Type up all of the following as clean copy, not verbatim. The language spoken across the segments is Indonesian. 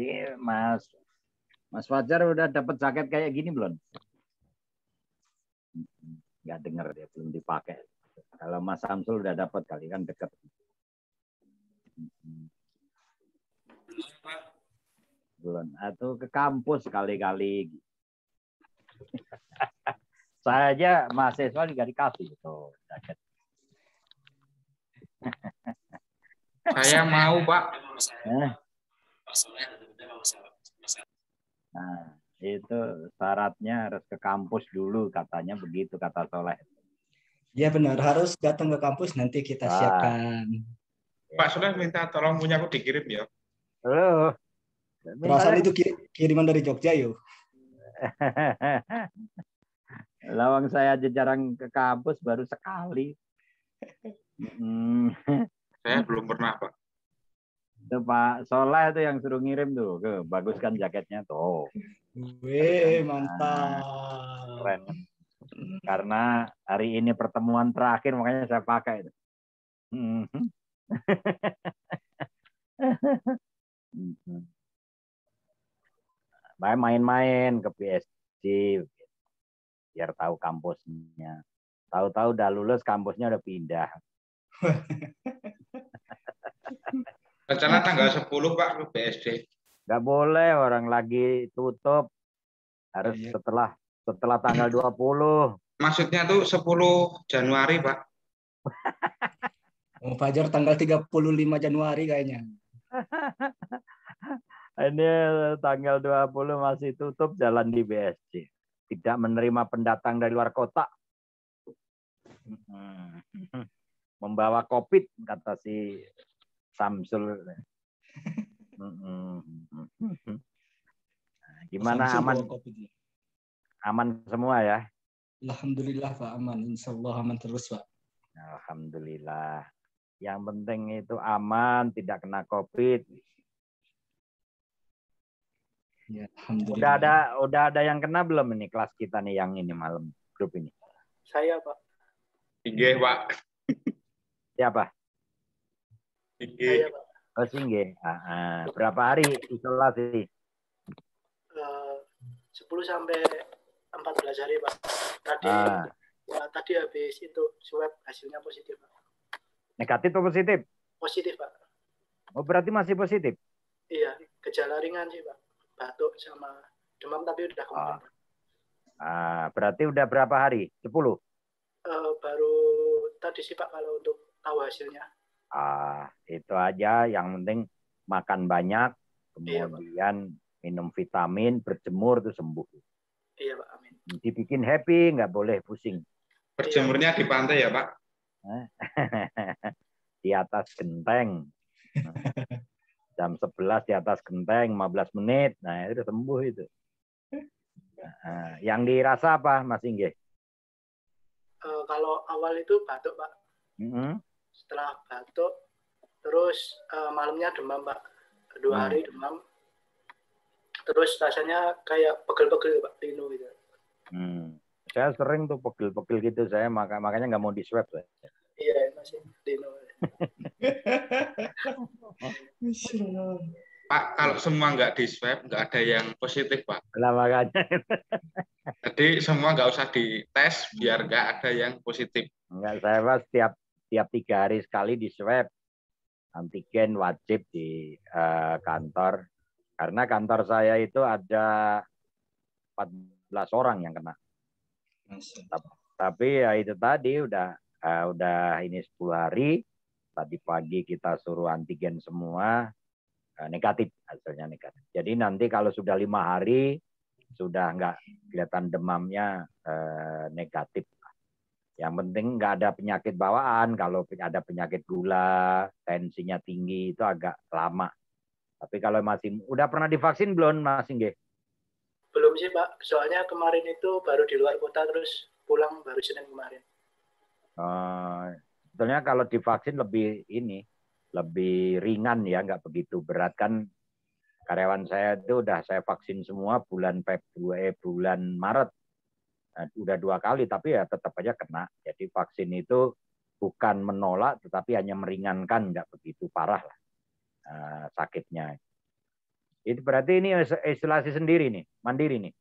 sih, Mas Fajar udah dapat jaket kayak gini belum? Nggak dengar dia, belum dipakai. Kalau Mas Samsul udah dapat kali kan dekat. Belum. Atau ke kampus kali-kali. Saya aja mahasiswa juga dikasih tuh jaket. Saya mau, Pak. Nah, itu syaratnya harus ke kampus dulu, katanya begitu kata Soleh. Ya benar, harus datang ke kampus, nanti kita siapkan. Pak Soleh minta tolong punya aku dikirim ya. Halo. Perasaan itu kiriman dari Jogja yuk. Lawang saya aja jarang ke kampus, baru sekali. Saya belum pernah, Pak. Itu Pak Soleh itu yang suruh ngirim tuh, baguskan jaketnya tuh. Wih, mantap. Keren. Karena hari ini pertemuan terakhir, makanya saya pakai itu. Main-main ke PSG biar tahu kampusnya. Tahu-tahu udah lulus, kampusnya udah pindah. Rencana tanggal 10, Pak, ke BSD. Nggak boleh, orang lagi tutup. Harus setelah tanggal 20. Maksudnya tuh 10 Januari, Pak. Oh, Fajar tanggal 35 Januari kayaknya. Ini tanggal 20 masih tutup jalan di BSD. Tidak menerima pendatang dari luar kota. Membawa COVID, kata si Samsul. Gimana, aman? Aman semua ya? Alhamdulillah Pak, aman. Insya Allah aman terus Pak. Alhamdulillah. Yang penting itu aman, tidak kena COVID. Ya, alhamdulillah. Udah ada yang kena belum ini kelas kita nih yang ini malam grup ini? Saya Pak. Inggih, Pak. Siapa? Inggih. Saya Pak. Oh, Singgih. Berapa hari isolasi? 10 sampai 14 hari Pak. Tadi habis itu swab hasilnya positif Pak. Negatif atau positif? Positif Pak. Oh, berarti masih positif? Iya, gejala ringan sih Pak. Batuk sama demam tapi udah kemarin. Berarti udah berapa hari? 10? Baru tadi sih Pak kalau untuk tahu hasilnya. Itu aja. Yang penting makan banyak, kemudian minum vitamin, berjemur tuh sembuh. Iya Pak, amin. Dibikin happy, nggak boleh pusing. Berjemurnya di pantai ya Pak? Di atas genteng. Jam 11 di atas genteng, 15 menit. Nah, itu sembuh itu. Yang dirasa apa, Mas Inggih? Kalau awal itu batuk, Pak. Setelah batuk, terus malamnya demam, Pak. 2 hari demam. Terus rasanya kayak pegel-pegel, Pak, linu gitu. Saya sering tuh pegel-pegel gitu, saya makanya nggak mau di swab. Iya, masih linu. Pak, kalau semua nggak di swab, nggak ada yang positif, Pak. Lah makanya. Jadi semua nggak usah dites, biar nggak ada yang positif. Enggak, saya Pak, tiap 3 hari sekali di swab. Antigen wajib di kantor. Karena kantor saya itu ada 14 orang yang kena. Tapi ya itu tadi udah ini 10 hari. Tadi pagi kita suruh antigen semua, negatif, hasilnya negatif. Jadi nanti kalau sudah 5 hari sudah nggak kelihatan demamnya negatif. Yang penting nggak ada penyakit bawaan. Kalau ada penyakit gula, tensinya tinggi itu agak lama. Tapi kalau masih udah pernah divaksin belum, Mas Inggih? Belum sih Pak, soalnya kemarin itu baru di luar kota terus pulang baru Senin kemarin. Sebetulnya kalau divaksin lebih ringan ya, nggak begitu berat kan. Karyawan saya itu udah saya vaksin semua bulan Maret. Nah, udah 2 kali tapi ya tetap aja kena. Jadi vaksin itu bukan menolak tetapi hanya meringankan, nggak begitu parah lah sakitnya. Itu berarti ini isolasi sendiri nih, mandiri nih.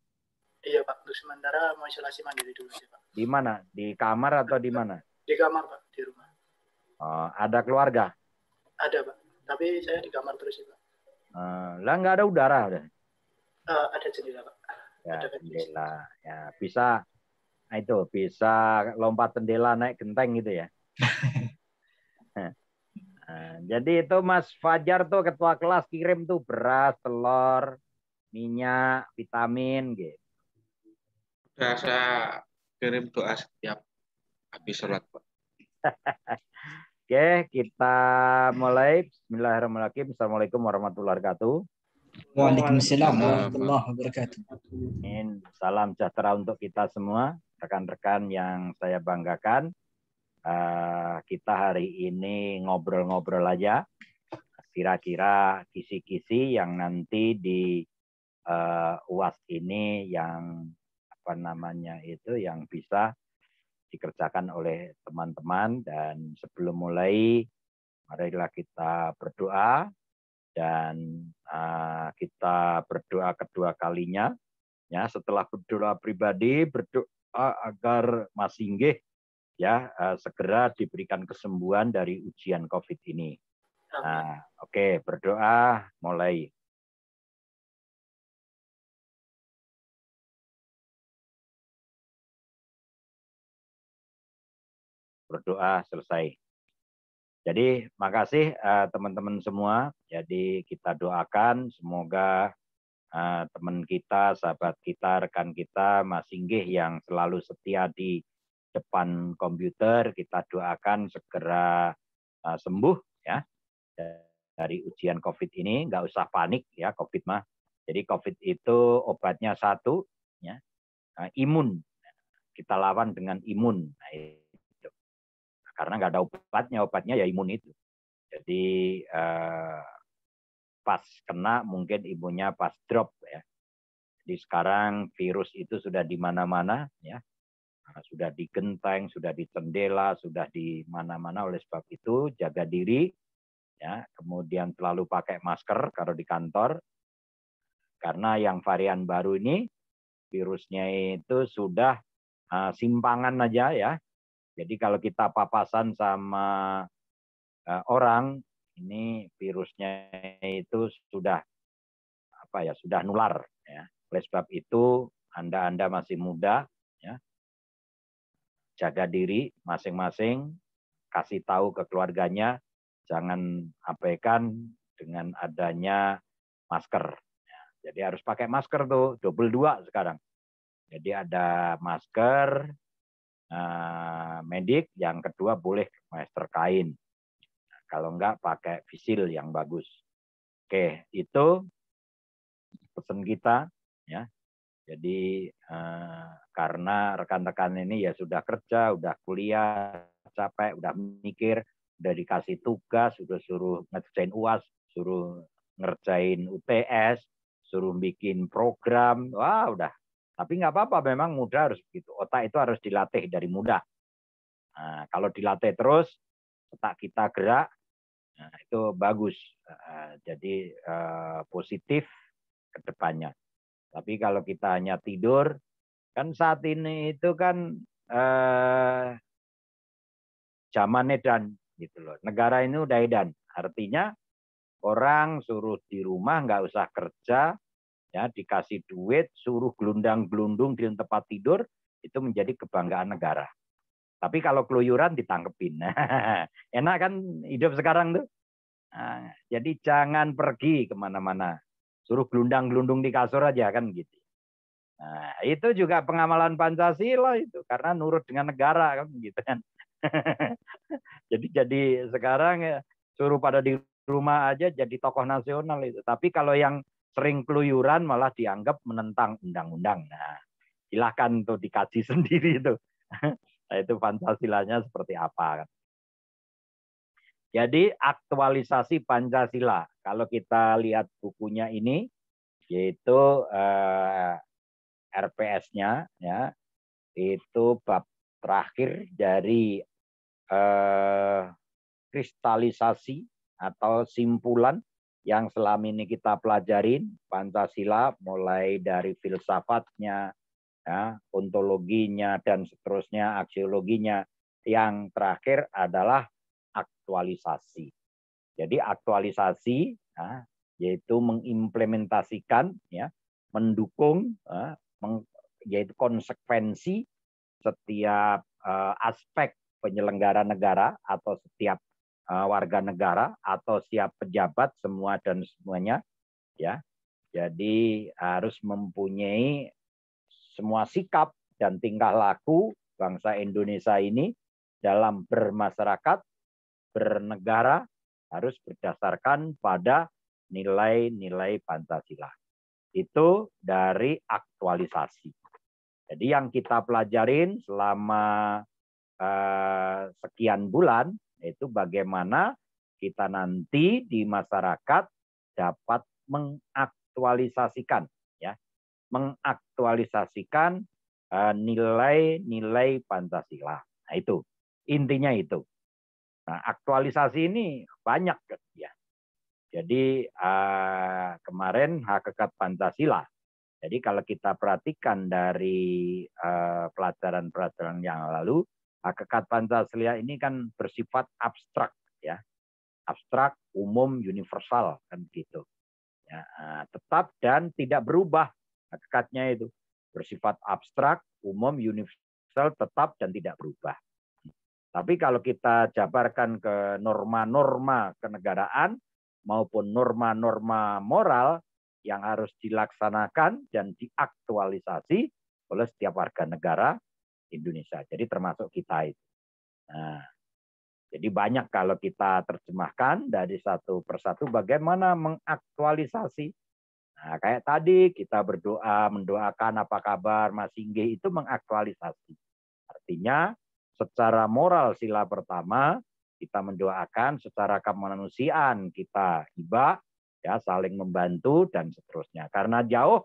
Iya Pak, untuk sementara mau isolasi mandiri dulu sih Pak. Di mana? Di kamar atau di mana? Di kamar Pak, di rumah. Oh, ada keluarga? Ada Pak, tapi saya di kamar terus sih Pak. Lah nggak ada udara udah. Ada jendela Pak. Ya, Ada jendela. Ya, bisa. Nah, itu bisa lompat jendela naik genteng gitu ya. Nah, jadi itu Mas Fajar tuh ketua kelas kirim tuh beras, telur, minyak, vitamin gitu. Sudah saya kirim doa setiap habis sholat, Pak. Oke, kita mulai. Bismillahirrahmanirrahim. Assalamualaikum warahmatullahi wabarakatuh. Waalaikumsalam warahmatullahi wabarakatuh. Salam sejahtera untuk kita semua, rekan-rekan yang saya banggakan. Kita hari ini ngobrol-ngobrol aja, kira-kira kisi-kisi yang nanti di UAS ini yang apa namanya itu yang bisa dikerjakan oleh teman-teman. Dan sebelum mulai, marilah kita berdoa, dan kita berdoa kedua kalinya. Ya, setelah berdoa pribadi, berdoa agar Mas Singgih ya segera diberikan kesembuhan dari ujian COVID ini. Nah, oke, berdoa mulai. Berdoa selesai. Jadi makasih teman-teman semua. Jadi kita doakan semoga teman kita, sahabat kita, rekan kita, Mas Singgih yang selalu setia di depan komputer, kita doakan segera sembuh ya dari ujian COVID ini. Nggak usah panik ya COVID mah. Jadi COVID itu obatnya satu, ya, imun. Kita lawan dengan imun. Nah, itu. Karena nggak ada obatnya ya imun itu. Jadi pas kena mungkin imunnya pas drop ya. Jadi sekarang virus itu sudah di mana-mana ya. Sudah di genteng, sudah di jendela, sudah di mana-mana. Oleh sebab itu jaga diri ya. Kemudian selalu pakai masker kalau di kantor. Karena yang varian baru ini virusnya itu sudah simpangan aja ya. Jadi kalau kita papasan sama orang, ini virusnya itu sudah sudah nular ya. Oleh sebab itu Anda masih muda ya. Jaga diri masing-masing, kasih tahu ke keluarganya, jangan abaikan dengan adanya masker. Ya, jadi harus pakai masker tuh, double 2 sekarang. Jadi ada masker medik, yang kedua boleh masker kain. Nah, kalau enggak pakai visil yang bagus. Oke, itu pesan kita ya. Jadi karena rekan-rekan ini ya sudah kerja, udah kuliah, capek, udah mikir, udah dikasih tugas, udah suruh ngerjain UAS, suruh ngerjain UTS, suruh bikin program, wah udah. Tapi nggak apa-apa, memang muda harus begitu. Otak itu harus dilatih dari muda. Nah, kalau dilatih terus, otak kita gerak, nah, itu bagus. Jadi positif ke depannya. Tapi kalau kita hanya tidur, kan saat ini itu kan zaman edan gitu loh. Negara ini udah edan. Artinya orang suruh di rumah nggak usah kerja, ya dikasih duit, suruh gelundang-gelundung di tempat tidur, itu menjadi kebanggaan negara. Tapi kalau keluyuran ditangkepin. Enak kan hidup sekarang tuh. Nah, jadi jangan pergi kemana-mana. Suruh gelundang-gelundung di kasur aja kan gitu. Nah, itu juga pengamalan Pancasila itu, karena nurut dengan negara kan gitu kan. jadi sekarang ya, suruh pada di rumah aja jadi tokoh nasional itu. Tapi kalau yang sering keluyuran malah dianggap menentang undang-undang. Nah, silahkan tuh dikaji sendiri itu. Nah, itu Pancasilanya seperti apa kan. Jadi aktualisasi Pancasila. Kalau kita lihat bukunya ini, yaitu RPS-nya, ya, itu bab terakhir dari kristalisasi atau simpulan yang selama ini kita pelajarin, Pancasila, mulai dari filsafatnya, ya, ontologinya, dan seterusnya, aksiologinya. Yang terakhir adalah aktualisasi. Jadi aktualisasi, ya, yaitu mengimplementasikan, ya, mendukung, yaitu konsekuensi setiap aspek penyelenggara negara atau setiap warga negara atau setiap pejabat semua dan semuanya, ya. Jadi harus mempunyai semua sikap dan tingkah laku bangsa Indonesia ini dalam bermasyarakat, bernegara harus berdasarkan pada nilai-nilai Pancasila. Itu dari aktualisasi. Jadi yang kita pelajarin selama sekian bulan itu bagaimana kita nanti di masyarakat dapat mengaktualisasikan, ya, mengaktualisasikan nilai-nilai Pancasila. Nah, itu intinya itu. Nah, aktualisasi ini banyak, ya. Jadi kemarin hakikat Pancasila. Jadi kalau kita perhatikan dari pelajaran-pelajaran yang lalu, hakikat Pancasila ini kan bersifat abstrak, ya, abstrak, umum, universal, kan gitu. Ya, tetap dan tidak berubah hakikatnya itu, bersifat abstrak, umum, universal, tetap dan tidak berubah. Tapi kalau kita jabarkan ke norma-norma kenegaraan maupun norma-norma moral yang harus dilaksanakan dan diaktualisasi oleh setiap warga negara Indonesia. Jadi termasuk kita itu. Nah, jadi banyak kalau kita terjemahkan dari satu persatu bagaimana mengaktualisasi. Nah, kayak tadi kita berdoa, mendoakan apa kabar Mas Singgih, itu mengaktualisasi. Artinya secara moral sila pertama kita mendoakan, secara kemanusiaan kita hibah, ya, saling membantu dan seterusnya. Karena jauh,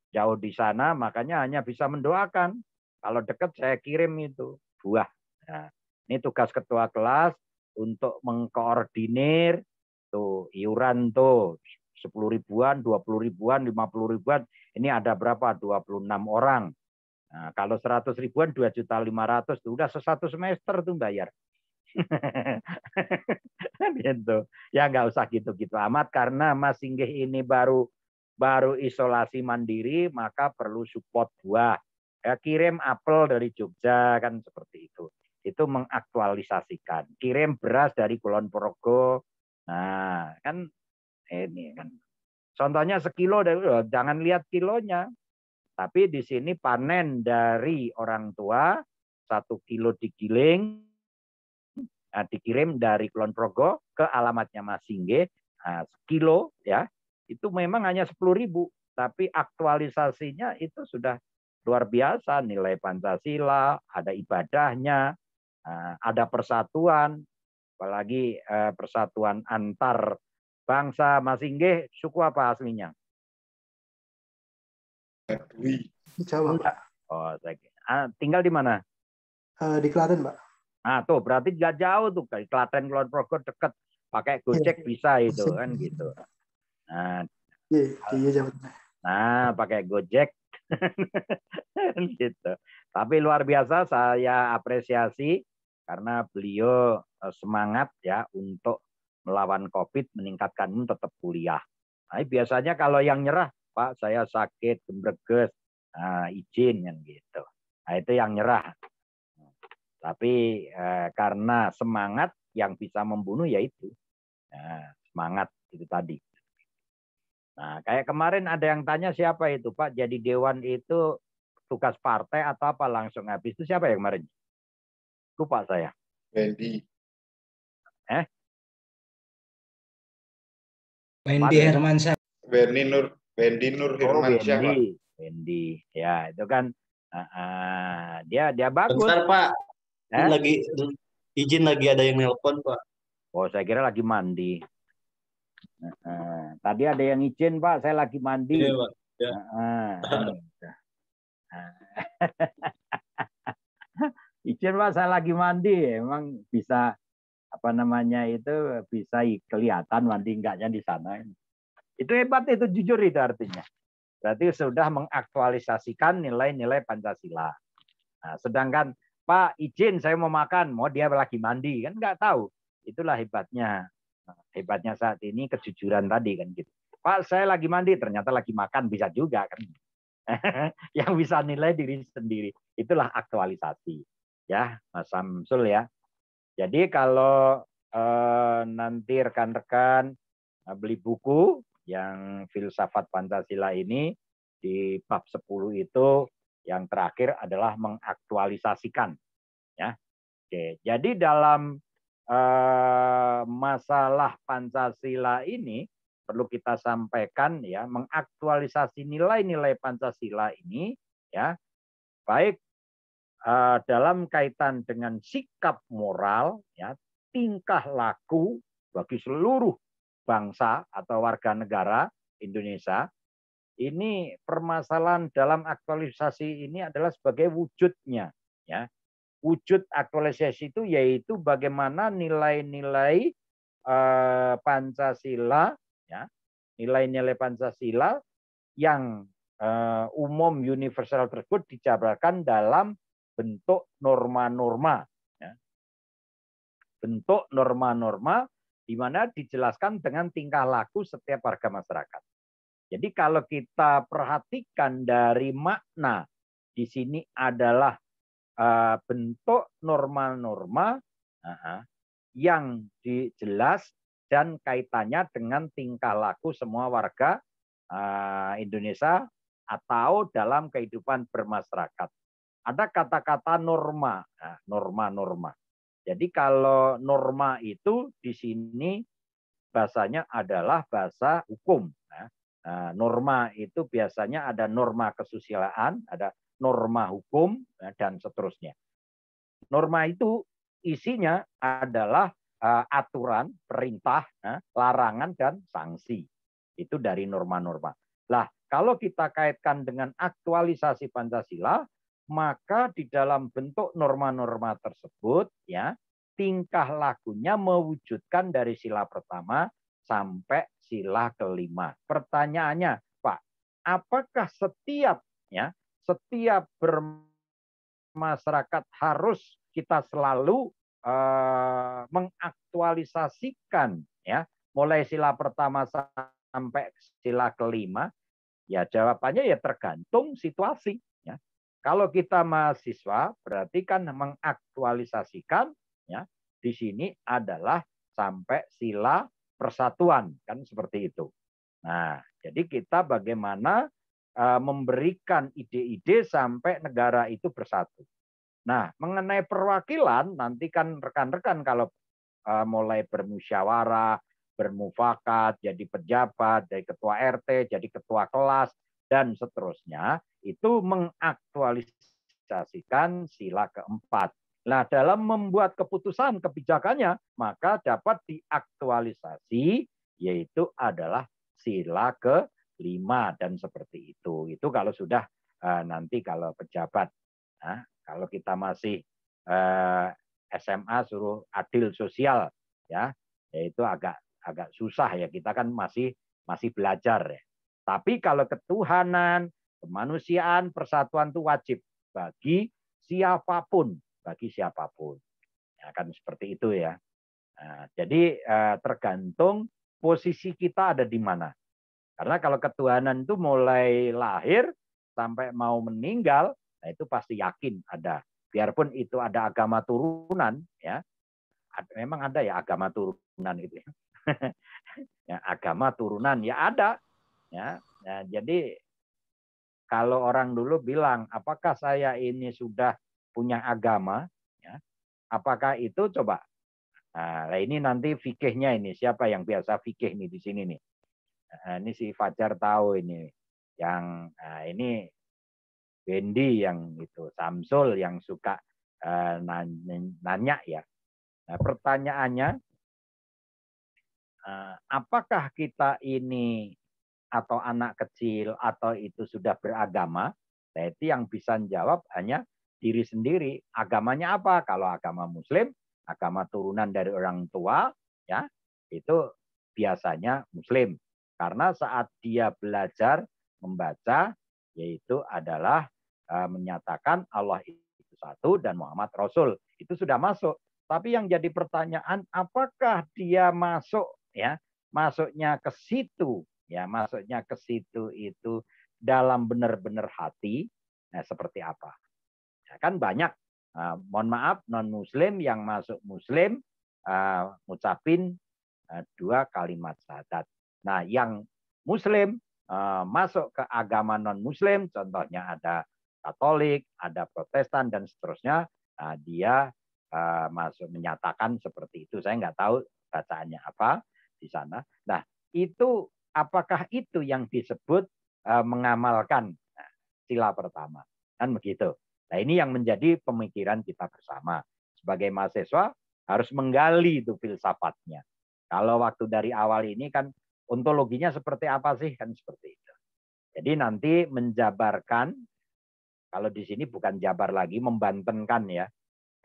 jauh di sana, makanya hanya bisa mendoakan. Kalau dekat saya kirim itu buah. Nah, ini tugas ketua kelas untuk mengkoordinir tuh iuran tuh 10 ribuan, 20 ribuan, 50 ribuan. Ini ada berapa? 26 orang. Nah, kalau 100 ribuan 2.500.000 tuh udah satu semester tuh bayar. Gitu. Ya nggak usah gitu-gitu amat karena Mas Singgih ini baru isolasi mandiri, maka perlu support buah. Ya, kirim apel dari Jogja kan seperti itu. Itu mengaktualisasikan. Kirim beras dari Kulon Progo. Nah, kan ini kan. Contohnya sekilo, jangan lihat kilonya. Tapi di sini panen dari orang tua 1 kilo digiling, dikirim dari Kulon Progo ke alamatnya Mas Singgih, sekilo, ya, itu memang hanya 10.000, tapi aktualisasinya itu sudah luar biasa. Nilai Pancasila, ada ibadahnya, ada persatuan, apalagi persatuan antar bangsa. Mas Singgih suku apa aslinya? Di Jawa, Pak. Oh, tinggal di mana? Di Klaten, Pak. Nah, tuh berarti nggak jauh tuh, Klaten Kulon Progo deket, pakai Gojek bisa itu kan gitu. Nah, iya, Jawa Tengah. Nah, pakai Gojek gitu. Tapi luar biasa saya apresiasi karena beliau semangat, ya, untuk melawan COVID, meningkatkan tetap kuliah. Nah, biasanya kalau yang nyerah, Pak, saya sakit, gembreges, izin kan gitu. Nah, itu yang nyerah. Tapi karena semangat yang bisa membunuh yaitu semangat itu tadi. Nah, kayak kemarin ada yang tanya siapa itu, Pak, jadi dewan itu tugas partai atau apa langsung habis, itu siapa ya kemarin? Lupa saya. Wendy. Wendy Hermansyah. Wendy Nur Hermansyah, Pak. Wendy, ya itu kan dia bagus. Bentar, Pak. Lagi izin, lagi ada yang nelpon, Pak. Oh, saya kira lagi mandi. Tadi ada yang izin, Pak, saya lagi mandi. Iya, Pak. Ya. Izin, Pak, saya lagi mandi. Emang bisa apa namanya itu bisa kelihatan mandi enggaknya di sana. Itu hebat, itu jujur itu artinya. Berarti sudah mengaktualisasikan nilai-nilai Pancasila. Nah, sedangkan Pak izin saya mau makan, mau dia lagi mandi kan nggak tahu. Itulah hebatnya. Hebatnya saat ini kejujuran tadi kan gitu. Pak saya lagi mandi, ternyata lagi makan, bisa juga kan. Yang bisa nilai diri sendiri. Itulah aktualisasi. Ya, Mas Samsul ya. Jadi kalau nanti rekan-rekan beli buku yang filsafat Pancasila ini di bab 10 itu yang terakhir adalah mengaktualisasikan ya. Oke, jadi dalam masalah Pancasila ini perlu kita sampaikan ya, mengaktualisasi nilai-nilai Pancasila ini ya, baik dalam kaitan dengan sikap moral ya, tingkah laku bagi seluruh bangsa atau warga negara Indonesia. Ini permasalahan dalam aktualisasi ini adalah sebagai wujudnya ya. Wujud aktualisasi itu yaitu bagaimana nilai-nilai Pancasila ya, nilai-nilai Pancasila yang umum universal tersebut dijabarkan dalam bentuk norma-norma ya. Bentuk norma-norma di mana dijelaskan dengan tingkah laku setiap warga masyarakat. Jadi kalau kita perhatikan dari makna di sini adalah bentuk norma-norma yang dijelas dan kaitannya dengan tingkah laku semua warga Indonesia atau dalam kehidupan bermasyarakat. Ada kata-kata norma, norma-norma. Jadi kalau norma itu di sini bahasanya adalah bahasa hukum. Norma itu biasanya ada norma kesusilaan, ada norma hukum, dan seterusnya. Norma itu isinya adalah aturan, perintah, larangan, dan sanksi. Itu dari norma-norma. Lah, kalau kita kaitkan dengan aktualisasi Pancasila, maka di dalam bentuk norma-norma tersebut, ya, tingkah lakunya mewujudkan dari sila pertama sampai sila kelima. Pertanyaannya, Pak, apakah setiap bermasyarakat harus kita selalu mengaktualisasikan ya, mulai sila pertama sampai sila kelima? Ya jawabannya ya tergantung situasi. Ya. Kalau kita mahasiswa berarti kan mengaktualisasikan ya, di sini adalah sampai sila persatuan, kan seperti itu. Nah, jadi kita bagaimana memberikan ide-ide sampai negara itu bersatu. Nah, mengenai perwakilan, nanti kan rekan-rekan kalau mulai bermusyawarah, bermufakat, jadi pejabat, jadi ketua RT, jadi ketua kelas, dan seterusnya, itu mengaktualisasikan sila keempat. Nah, dalam membuat keputusan kebijakannya, maka dapat diaktualisasi, yaitu adalah sila kelima, dan seperti itu. Itu kalau sudah nanti kalau pejabat. Nah, kalau kita masih SMA suruh adil sosial, ya, itu agak susah ya. Kita kan masih belajar ya. Tapi kalau ketuhanan, kemanusiaan, persatuan itu wajib bagi siapapun. Bagi siapapun. Ya, kan seperti itu ya. Nah, jadi tergantung posisi kita ada di mana. Karena kalau ketuhanan itu mulai lahir sampai mau meninggal, nah itu pasti yakin ada. Biarpun itu ada agama turunan, ya. Memang ada ya agama turunan itu ya. Ya, agama turunan ya ada. Ya. Nah, jadi kalau orang dulu bilang, apakah saya ini sudah punya agama, ya, apakah itu coba? Nah, ini nanti fikihnya ini siapa yang biasa fikih nih di sini nih? Nah, ini si Fajar tahu ini, yang ini Wendy yang itu, Samsul yang suka nanya ya. Nah, pertanyaannya, apakah kita ini atau anak kecil atau itu sudah beragama? Nah, itu yang bisa jawab hanya diri sendiri. Agamanya apa? Kalau agama Muslim, agama turunan dari orang tua, ya, itu biasanya Muslim. Karena saat dia belajar membaca, yaitu adalah menyatakan Allah itu satu dan Muhammad Rasul. Itu sudah masuk. Tapi yang jadi pertanyaan, apakah dia masuk, ya, masuknya ke situ, ya, masuknya ke situ itu dalam benar-benar hati, nah, seperti apa? Ya, kan banyak, mohon maaf, non-Muslim yang masuk Muslim, ngucapin 2 kalimat syahadat. Nah, yang Muslim masuk ke agama non-Muslim, contohnya ada Katolik, ada Protestan, dan seterusnya, dia masuk menyatakan seperti itu. Saya nggak tahu bacaannya apa di sana. Nah, itu apakah itu yang disebut mengamalkan sila pertama? Kan begitu. Nah, ini yang menjadi pemikiran kita bersama. Sebagai mahasiswa harus menggali itu filsafatnya. Kalau waktu dari awal ini kan ontologinya seperti apa sih? Kan seperti itu. Jadi nanti menjabarkan, kalau di sini bukan jabar lagi, membantenkan ya.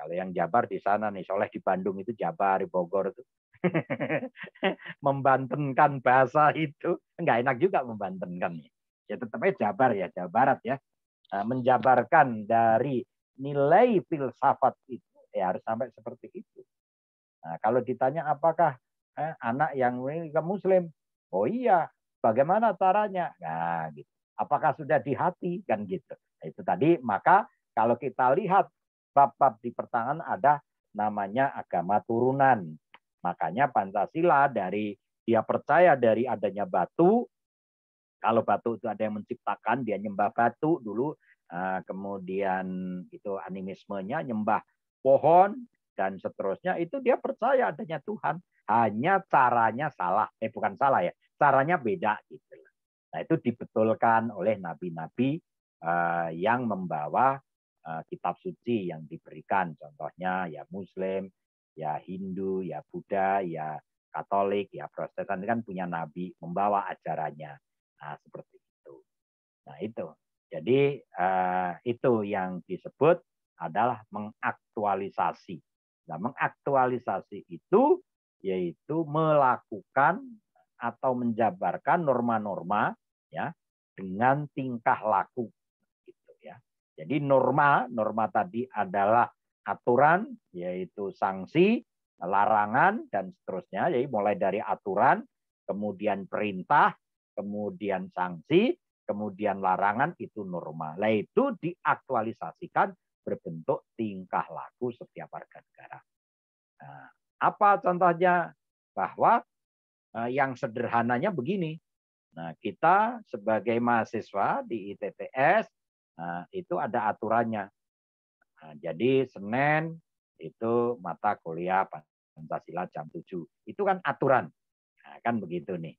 Kalau yang Jabar di sana nih, Soleh di Bandung itu Jabar, di Bogor itu. Membantenkan bahasa itu. Enggak enak juga membantenkan. Ya tetapnya Jabar ya, Jawa Barat ya. Menjabarkan dari nilai filsafat itu, ya harus sampai seperti itu. Nah, kalau ditanya apakah anak yang Muslim, oh iya, bagaimana caranya? Nah, gitu. Apakah sudah di hati? Kan gitu. Nah, itu tadi, maka kalau kita lihat bab-bab di pertengahan ada namanya agama turunan. Makanya Pancasila dari dia percaya dari adanya batu. Kalau batu itu ada yang menciptakan, dia nyembah batu dulu. Kemudian itu animismenya nyembah pohon dan seterusnya. Itu dia percaya adanya Tuhan. Hanya caranya salah. Bukan salah ya. Caranya beda. Gitu. Nah, itu dibetulkan oleh nabi-nabi yang membawa kitab suci yang diberikan. Contohnya ya Muslim, ya Hindu, ya Buddha, ya Katolik, ya Protestan kan punya nabi membawa ajarannya. Nah, seperti itu. Nah, itu. Jadi itu yang disebut adalah mengaktualisasi. Nah, mengaktualisasi itu yaitu melakukan atau menjabarkan norma-norma ya dengan tingkah laku. Gitu ya. Jadi norma tadi adalah aturan, yaitu sanksi, larangan, dan seterusnya. Jadi mulai dari aturan, kemudian perintah, kemudian sanksi, kemudian larangan, itu norma. Nah, itu diaktualisasikan berbentuk tingkah laku setiap warga negara. Nah, apa contohnya? Bahwa yang sederhananya begini. Nah, kita sebagai mahasiswa di ITTS, itu ada aturannya. Nah, jadi Senin itu mata kuliah Pancasila jam 7. Itu kan aturan. Nah, kan begitu nih.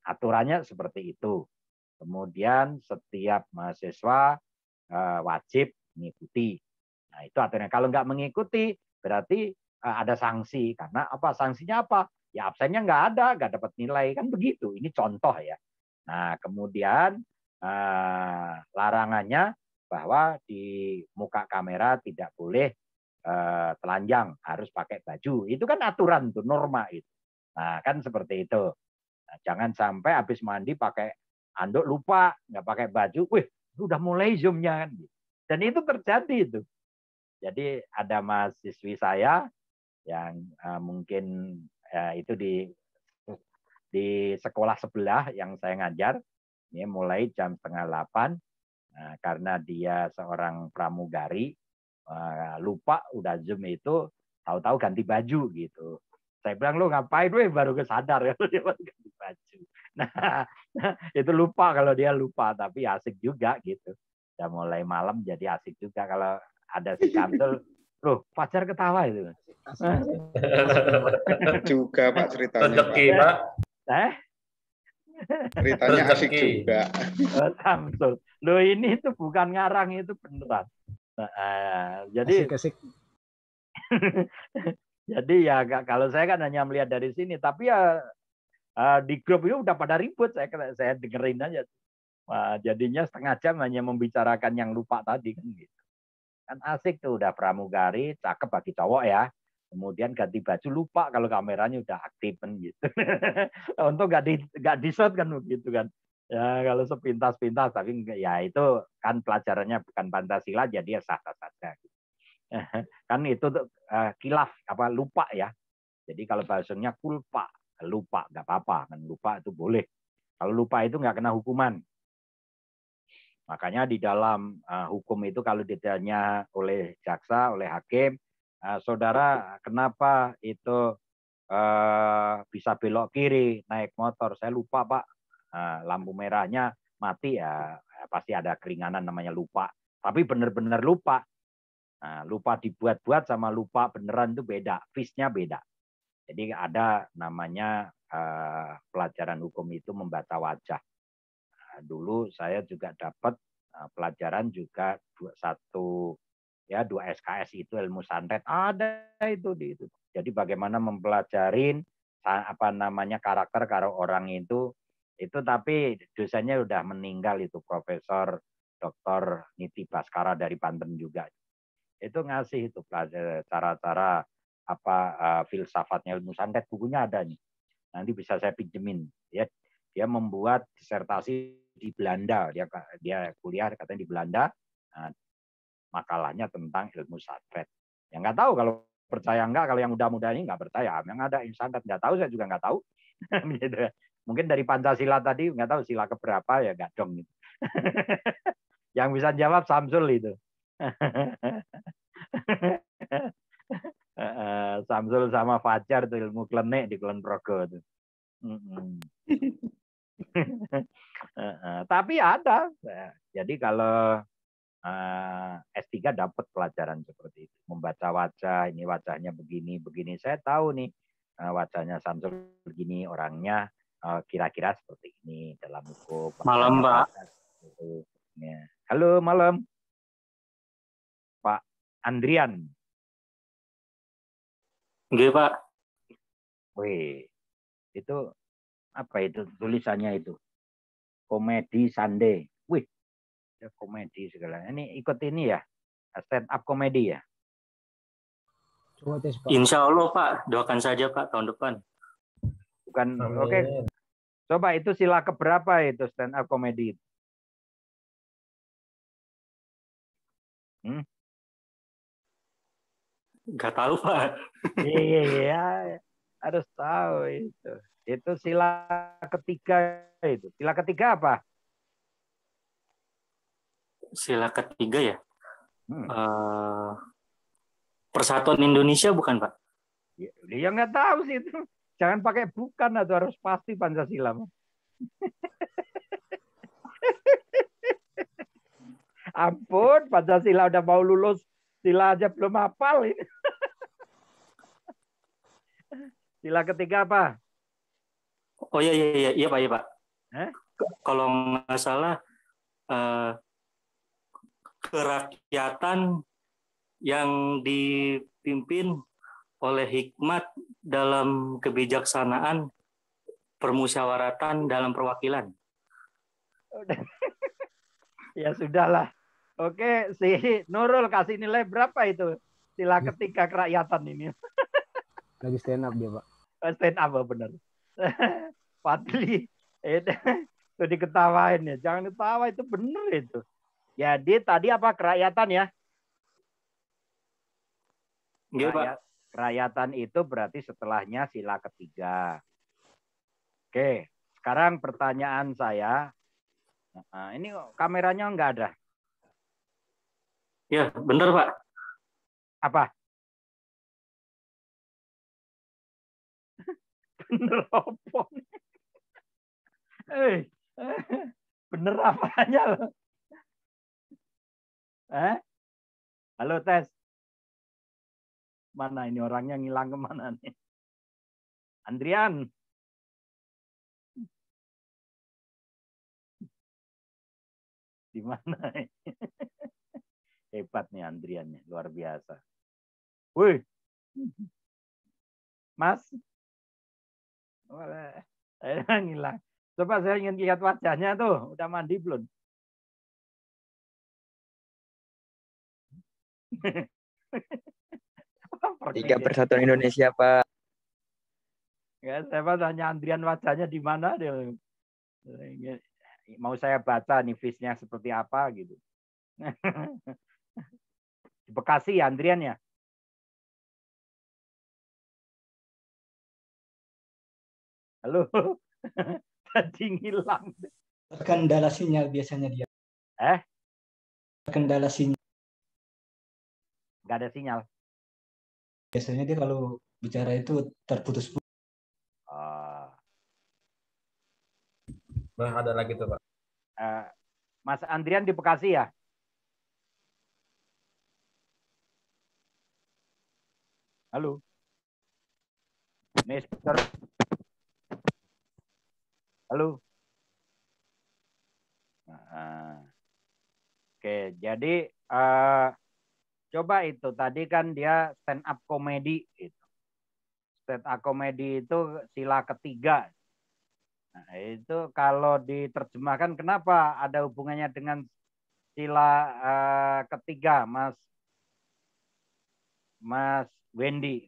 Aturannya seperti itu. Kemudian setiap mahasiswa wajib mengikuti. Nah, itu aturannya. Kalau nggak mengikuti, berarti ada sanksi. Karena apa? Sanksinya apa? Ya absennya nggak dapat nilai. Kan begitu. Ini contoh ya. Nah, kemudian larangannya bahwa di muka kamera tidak boleh telanjang, harus pakai baju. Itu kan aturan tuh, norma itu. Nah, kan seperti itu. Nah, jangan sampai habis mandi pakai anduk lupa, nggak pakai baju. Wih, udah mulai zoomnya kan. Dan itu terjadi itu. Jadi ada mahasiswi saya yang mungkin itu di sekolah sebelah yang saya ngajar, ini mulai jam 7:30. Nah, karena dia seorang pramugari, lupa udah Zoom itu, tahu-tahu ganti baju gitu. Saya bilang, lu ngapain? Weh, baru kesadar ya dia ganti baju. Nah, itu lupa, kalau dia lupa, tapi asik juga gitu. Udah mulai malam jadi asik juga kalau ada si Kantul. Loh, Fajar ketawa itu. Juga Pak ceritanya. Rezeki, Pak. Ceritanya asik juga. Samsul. Loh, ini tuh bukan ngarang, itu beneran. Jadi Asik. jadi ya kalau saya kan hanya melihat dari sini, tapi ya di grup itu udah pada ribut, saya dengerin aja. Jadinya setengah jam hanya membicarakan yang lupa tadi kan gitu. Kan asik tuh, udah pramugari, cakep bagi cowok ya. Kemudian ganti baju lupa kalau kameranya udah aktif kan gitu. Untuk nggak di shot kan begitu kan. Ya kalau sepintas-pintas tapi ya itu kan pelajarannya bukan Pancasila jadi ya sah-sah saja. Kan itu kilaf apa lupa ya. Jadi kalau bahasanya kulpa, lupa nggak apa-apa kan, lupa itu boleh. Kalau lupa itu nggak kena hukuman. Makanya di dalam hukum itu kalau ditanya oleh jaksa, oleh hakim, saudara kenapa itu bisa belok kiri naik motor? Saya lupa Pak, lampu merahnya mati ya pasti ada keringanan namanya lupa. Tapi benar-benar lupa. Lupa dibuat-buat sama lupa beneran itu beda, fish-nya beda. Jadi ada namanya pelajaran hukum itu membaca wajah. Dulu saya juga dapat pelajaran juga dua SKS itu ilmu santet ada itu di itu. Jadi bagaimana mempelajarin apa namanya karakter kalau orang itu tapi dosennya udah meninggal itu Profesor Dr. Niti Baskara dari Banten juga. Itu ngasih itu cara-cara apa filsafatnya ilmu santet, bukunya ada nih. Nanti bisa saya pinjemin ya. Dia membuat disertasi di Belanda, dia kuliah katanya di Belanda. Makalahnya tentang ilmu santet. Ya nggak tahu kalau percaya enggak, kalau yang muda-muda ini nggak percaya. Yang ada ilmu santet nggak tahu, saya juga nggak tahu. Mungkin dari Pancasila tadi nggak tahu sila keberapa ya nggak dong. Yang bisa jawab Samsul itu. Samsul sama Fajar itu ilmu klenik di Kulon Progo itu. Tapi ada. Jadi kalau S3 dapat pelajaran seperti itu. Membaca wajah, ini wajahnya begini, begini. Saya tahu nih wajahnya Samsul begini, orangnya kira-kira seperti ini dalam hukum. Malam, Pak. Halo, malam. Pak Andrian. Nggih, Pak. Wih, itu apa itu tulisannya itu? Komedi Sunday. Wih, ya komedi segala. Ini ikut ini ya, stand up komedi ya? Coba tes, Pak. Insya Allah, Pak. Doakan saja, Pak, tahun depan. Bukan, oke. Coba itu sila keberapa itu stand up komedi? Nggak tahu, Pak. Iya, harus tahu itu. Itu sila ketiga itu. Sila ketiga apa? Sila ketiga ya? Persatuan Indonesia bukan, Pak? Ya nggak tahu sih itu. Jangan pakai bukan atau harus pasti Pancasila. Ampun, Pancasila udah mau lulus, sila aja belum hafal ini. Sila ketiga apa? Oh iya Pak. Kalau nggak salah kerakyatan yang dipimpin oleh hikmat dalam kebijaksanaan permusyawaratan dalam perwakilan. Ya sudahlah. Oke, si Nurul kasih nilai berapa itu sila ketiga kerakyatan ini? Lagi stand up dia, Pak. Stand up benar. Fadli itu diketawain ya. Jangan ketawa, itu benar itu. Jadi tadi apa kerakyatan ya? Nggih, Pak. Kerakyatan itu berarti setelahnya sila ketiga. Oke, sekarang pertanyaan saya. Nah, ini kameranya nggak ada. Ya, benar, Pak. Apa? Bener apa? Bener apanya loh? Halo tes. Mana ini orangnya ngilang kemana nih? Andrian. Di mana? Hebat nih Andriannya, luar biasa. Wih. Mas. Ngilang. Coba saya ingin lihat wajahnya tuh, udah mandi belum? Liga Persatuan Indonesia, Pak. Ya, saya tanya Andrian wajahnya di mana dia. Mau saya baca nih face-nya seperti apa gitu. Di Bekasi ya Andrian ya. Halo. Tadi ngilang. Terkendala sinyal biasanya dia. Terkendala sinyal. Nggak ada sinyal. Biasanya dia kalau bicara itu terputus. Ada lagi tuh, Pak. Mas Andrian di Bekasi ya? Halo. Mister. Halo. Oke, jadi coba itu tadi kan dia stand up comedy itu. Stand up comedy itu sila ketiga. Nah, itu kalau diterjemahkan kenapa ada hubungannya dengan sila ketiga, Mas Wendy?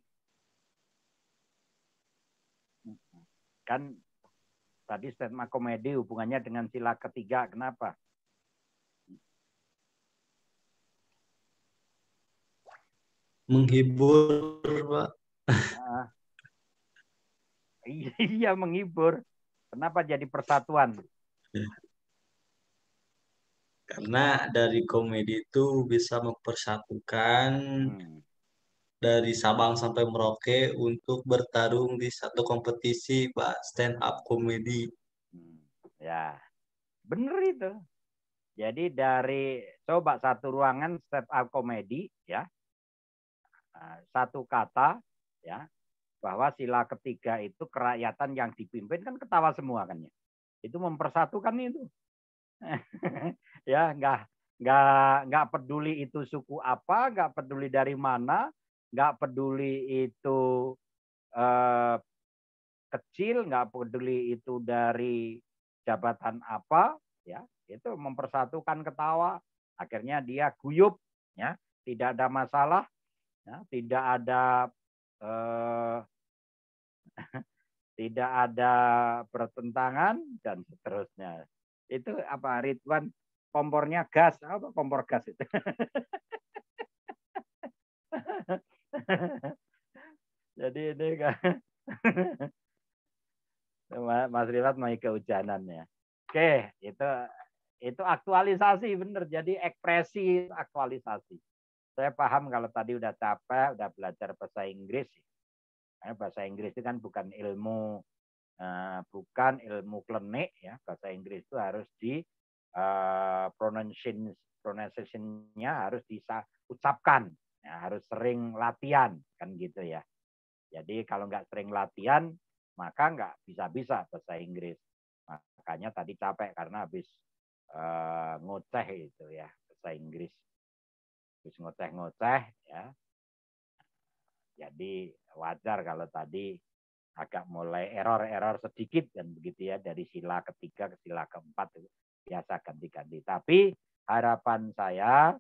Kan tadi stand up comedy hubungannya dengan sila ketiga, kenapa? Menghibur, Pak. Iya, menghibur. Kenapa jadi persatuan? Karena dari komedi itu bisa mempersatukan dari Sabang sampai Merauke untuk bertarung di satu kompetisi, Pak, stand up comedy. Ya, bener itu. Jadi dari coba satu ruangan stand up comedy ya, satu kata ya, bahwa sila ketiga itu kerakyatan yang dipimpin kan ketawa semua kan ya. Itu mempersatukan itu. Ya, nggak peduli itu suku apa, nggak peduli dari mana, nggak peduli itu kecil, nggak peduli itu dari jabatan apa, ya, itu mempersatukan ketawa. Akhirnya dia guyup, ya, tidak ada masalah, ya, tidak ada tidak ada pertentangan dan seterusnya. Itu apa Ridwan, kompornya gas, apa kompor gas itu? Jadi ini kan Mas Ridwan mau kehujanan ya. Oke, itu aktualisasi bener. Jadi ekspresi aktualisasi. Saya paham kalau tadi udah capek, udah belajar bahasa Inggris. Bahasa Inggris itu kan bukan ilmu klinik ya. Bahasa Inggris itu harus di pronunciation-nya harus diucapkan, ya, harus sering latihan kan gitu ya. Jadi kalau nggak sering latihan maka nggak bisa-bisa bahasa Inggris. Makanya tadi capek karena habis ngoceh itu ya bahasa Inggris, habis ngoceh-ngoceh ya. Jadi wajar kalau tadi agak mulai error sedikit dan begitu ya, dari sila ketiga ke sila keempat itu biasa ganti-ganti. Tapi harapan saya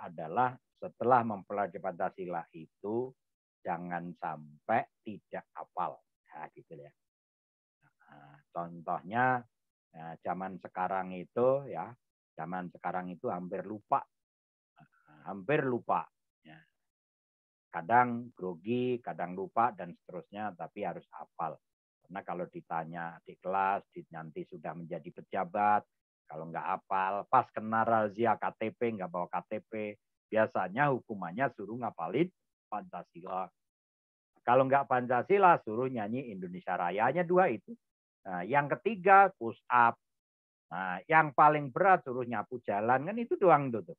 adalah setelah mempelajari Pancasila itu jangan sampai tidak hafal, nah, gitu ya. Nah, contohnya zaman sekarang itu hampir lupa. Ya. Kadang grogi, kadang lupa dan seterusnya, tapi harus hafal. Karena kalau ditanya di kelas, nanti sudah menjadi pejabat, kalau nggak hafal, pas kena razia KTP, nggak bawa KTP, biasanya hukumannya suruh ngapalin Pancasila. Kalau nggak Pancasila, suruh nyanyi Indonesia Raya. Hanya dua itu. Nah, yang ketiga, push up. Nah, yang paling berat suruh nyapu jalan, kan itu doang tuh.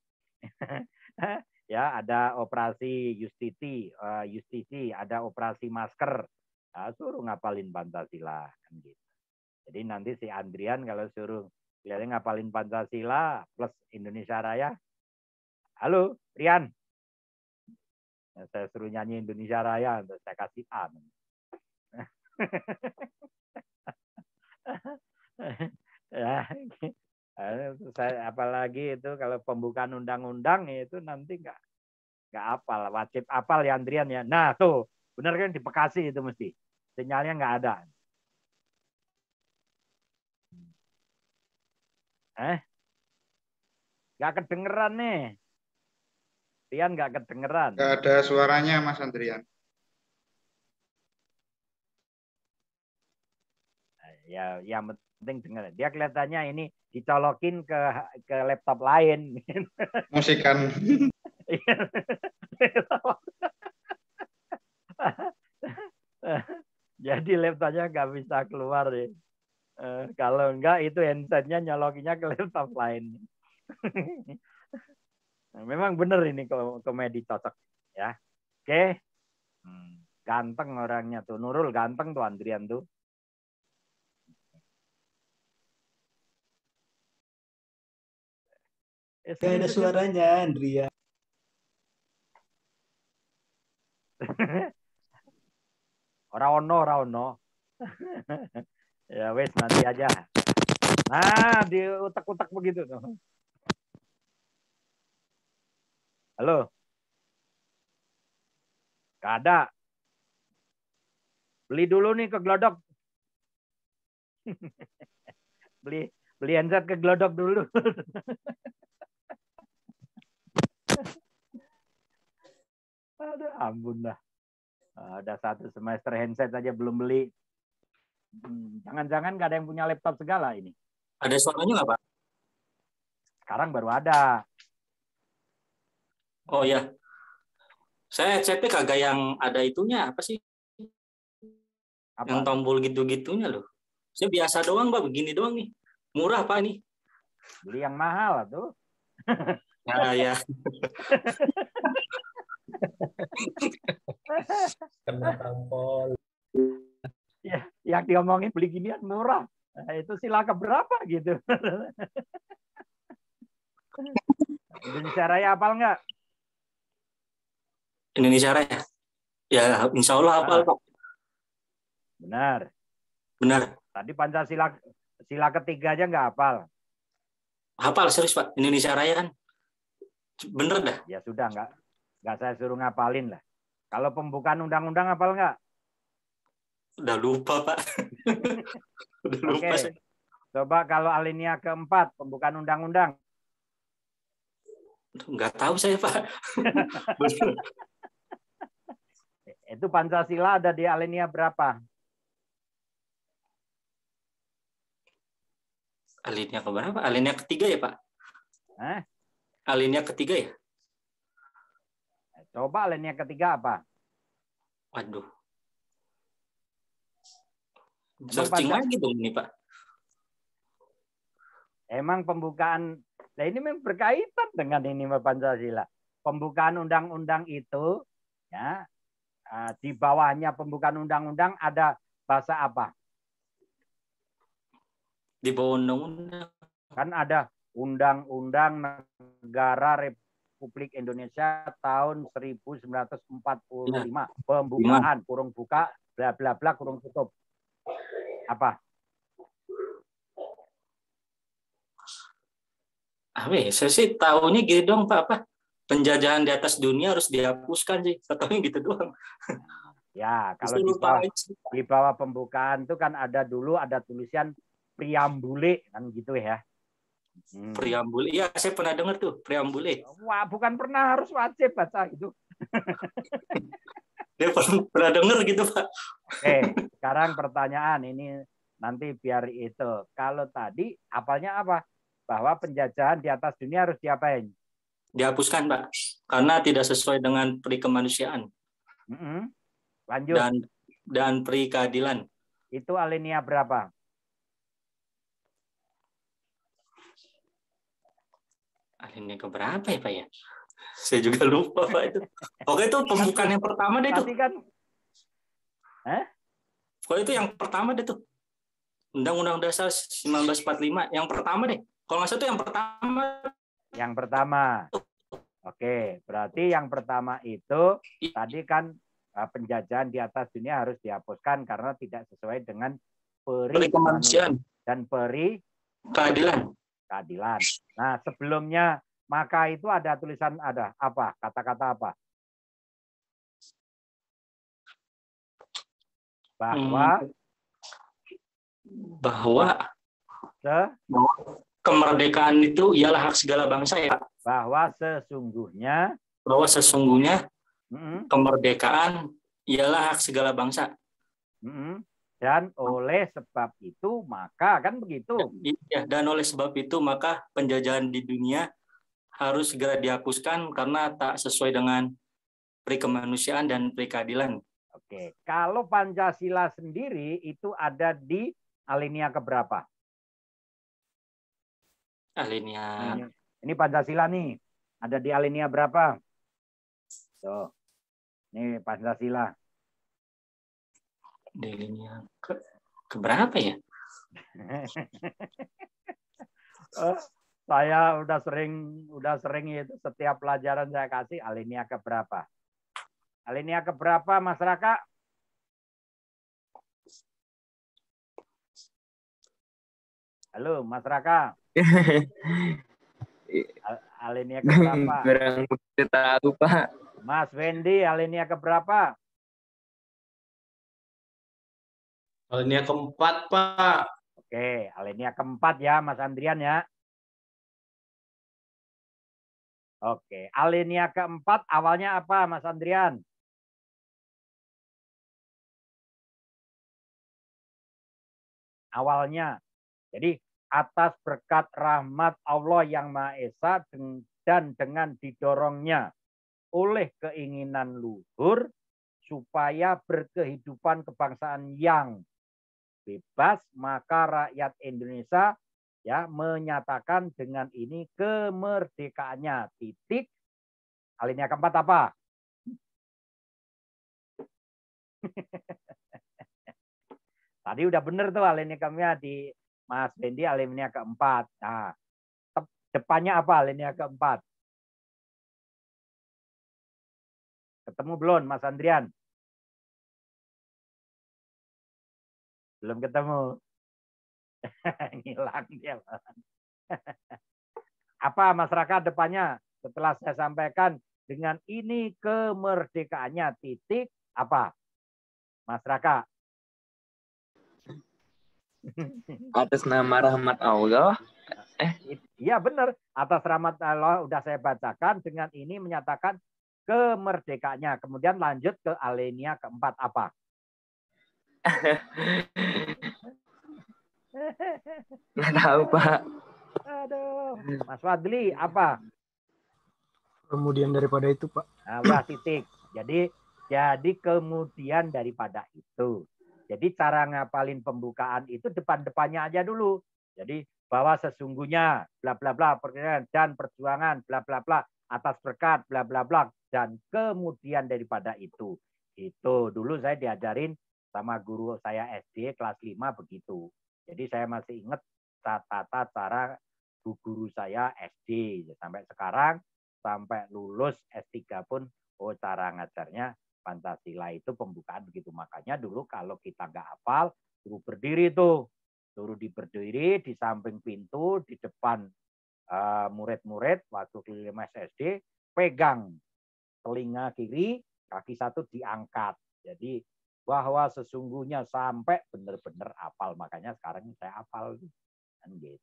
Ya, ada operasi justisi, ada operasi masker, nah, suruh ngapalin Pancasila kan gitu. Jadi nanti si Andrian kalau suruh kalian ngapalin Pancasila plus Indonesia Raya, halo Rian, saya suruh nyanyi Indonesia Raya, saya kasih A. Ya, saya apalagi itu kalau pembukaan undang-undang itu nanti Nggak apal, wajib apal ya Andrian ya. Nah tuh, benar kan di Bekasi itu mesti. Sinyalnya nggak ada. Nggak kedengeran nih. Rian nggak kedengeran. Nggak ada suaranya, Mas Andrian. Ya, yang penting dengar. Dia kelihatannya ini dicolokin ke laptop lain. Musikan. Jadi laptopnya nggak bisa keluar deh. Kalau enggak itu handsetnya nyolokinya ke laptop lain. Memang benar ini komedi cocok ya. Oke. Ganteng orangnya tuh. Nurul ganteng tuh Andrian tuh. Gak ada suaranya, Andria. Ora ono. Ya wes nanti aja. Nah, diutak-utak begitu tuh. Halo. Gak ada. Beli dulu nih ke Glodok. beli handset ke Glodok dulu. Aduh, ampun dah. Ada 1 semester handset aja belum beli. Jangan-jangan nggak ada yang punya laptop segala ini. Ada suaranya nggak, Pak? Sekarang baru ada. Oh ya. Saya headsetnya kagak yang ada itunya. Apa sih? Apa? Yang tombol gitu-gitunya loh. Saya biasa doang, Pak. Begini doang nih. Murah, Pak, nih. Beli yang mahal tuh. Nah, ya. Kena tampol. Ya, yang diomongin beli ginian murah. Nah, itu sila keberapa gitu. Indonesia Raya hafal nggak? Indonesia Raya. Ya, insya Allah hafal, Pak. Benar. Benar. Tadi Pancasila sila ketiga aja nggak hafal. Hafal serius, Pak. Indonesia Raya kan. Bener dah. Ya sudah, nggak saya suruh ngapalin lah. Kalau pembukaan undang-undang hafal nggak? Udah lupa, Pak. Udah lupa. Oke. Coba kalau alinea keempat, pembukaan undang-undang. Nggak tahu saya, Pak. Itu Pancasila ada di alinea berapa? Alinea ke berapa? Alinea ketiga ya, Pak? Alinea ketiga ya? Coba alinea ketiga apa? Waduh. Searching lagi dong ini, Pak. Emang pembukaan, nah ini memang berkaitan dengan ini Pancasila. Pembukaan undang-undang itu, ya, di bawahnya pembukaan undang-undang ada bahasa apa? Di bawah undang-undang. Kan ada Undang-Undang Negara Republik Indonesia tahun 1945. Pembukaan, kurung buka, bla bla bla, kurung tutup. Apa? Saya sih tahunya gitu dong, Pak. Apa? Penjajahan di atas dunia harus dihapuskan sih. Tahunya gitu doang. Ya, kalau di bawah pembukaan itu kan ada dulu ada tulisan preambule kan gitu ya. Preambule. Iya, saya pernah dengar tuh preambule. Wah, bukan pernah, harus wajib baca itu. Dia pernah dengar gitu, Pak. Oke, sekarang pertanyaan ini nanti biar itu. Kalau tadi apalnya apa? Bahwa penjajahan di atas dunia harus diapain? Dihapuskan, Pak. Karena tidak sesuai dengan peri kemanusiaan. Lanjut. Dan peri keadilan. Itu alinea berapa? Alinea ke berapa ya, Pak ya? Saya juga lupa, Pak itu. Oke, itu pembukaan yang pertama deh tuh. Tadi kan Kalau itu yang pertama deh tuh. Undang-Undang Dasar 1945 yang pertama deh. Kalau nggak salah itu yang pertama. Yang pertama. Oke, berarti yang pertama itu tadi kan penjajahan di atas dunia harus dihapuskan karena tidak sesuai dengan peri kemanusiaan dan peri keadilan. Nah, sebelumnya maka itu ada tulisan ada apa? Kata-kata apa? bahwa kemerdekaan itu ialah hak segala bangsa ya. bahwa sesungguhnya kemerdekaan ialah hak segala bangsa. Dan oleh sebab itu maka kan begitu. Ya, dan oleh sebab itu maka penjajahan di dunia harus segera dihapuskan karena tak sesuai dengan peri kemanusiaan dan peri keadilan. Oke, kalau Pancasila sendiri itu ada di alinea keberapa? Alinea. Ini Pancasila nih, ada di alinea berapa? Tuh, ini Pancasila. Di alinea keberapa ya? Saya udah sering itu setiap pelajaran saya kasih alinea keberapa. Alinea keberapa masyarakat? Halo masyarakat. Alinea keberapa? Kurang tahu Pak. Mas Wendy, alinea keberapa? Alinea keempat, Pak. Oke, alinea keempat ya, Mas Andrian ya. Oke, alinea keempat awalnya apa, Mas Andrian? Awalnya. Jadi, atas berkat rahmat Allah yang Maha Esa dan dengan didorongnya oleh keinginan luhur supaya berkehidupan kebangsaan yang bebas, maka rakyat Indonesia ya menyatakan dengan ini kemerdekaannya. Titik. Alinea keempat apa? Tadi udah bener tuh alinea keempatnya di Mas Bendi, alinea keempat. Nah, depannya apa alinea keempat? Ketemu belum Mas Andrian? Belum ketemu. Ngilang dia. Apa masyarakat depannya? Setelah saya sampaikan dengan ini kemerdekaannya titik apa? Masyarakat. Atas nama rahmat Allah. Iya benar. Atas rahmat Allah udah saya bacakan dengan ini menyatakan kemerdekaannya. Kemudian lanjut ke alinea keempat apa? Nggak tahu Pak. Aduh, Mas Fadli apa? Kemudian daripada itu Pak. Nah, udah titik. Jadi kemudian daripada itu. Jadi cara ngapalin pembukaan itu depan-depannya aja dulu. Jadi bahwa sesungguhnya bla bla bla dan perjuangan bla bla bla atas berkat bla bla bla dan kemudian daripada itu. Itu dulu saya diajarin sama guru saya SD kelas 5 begitu. Jadi saya masih ingat tata cara guru saya SD sampai sekarang sampai lulus S3 pun cara ngajarnya Pancasila itu pembukaan begitu. Makanya dulu kalau kita nggak hafal suruh berdiri tuh. Suruh berdiri di samping pintu di depan murid-murid waktu kelas SD pegang telinga kiri, kaki satu diangkat. Jadi bahwa sesungguhnya sampai benar-benar hafal. Makanya sekarang saya hafal. Kan gitu.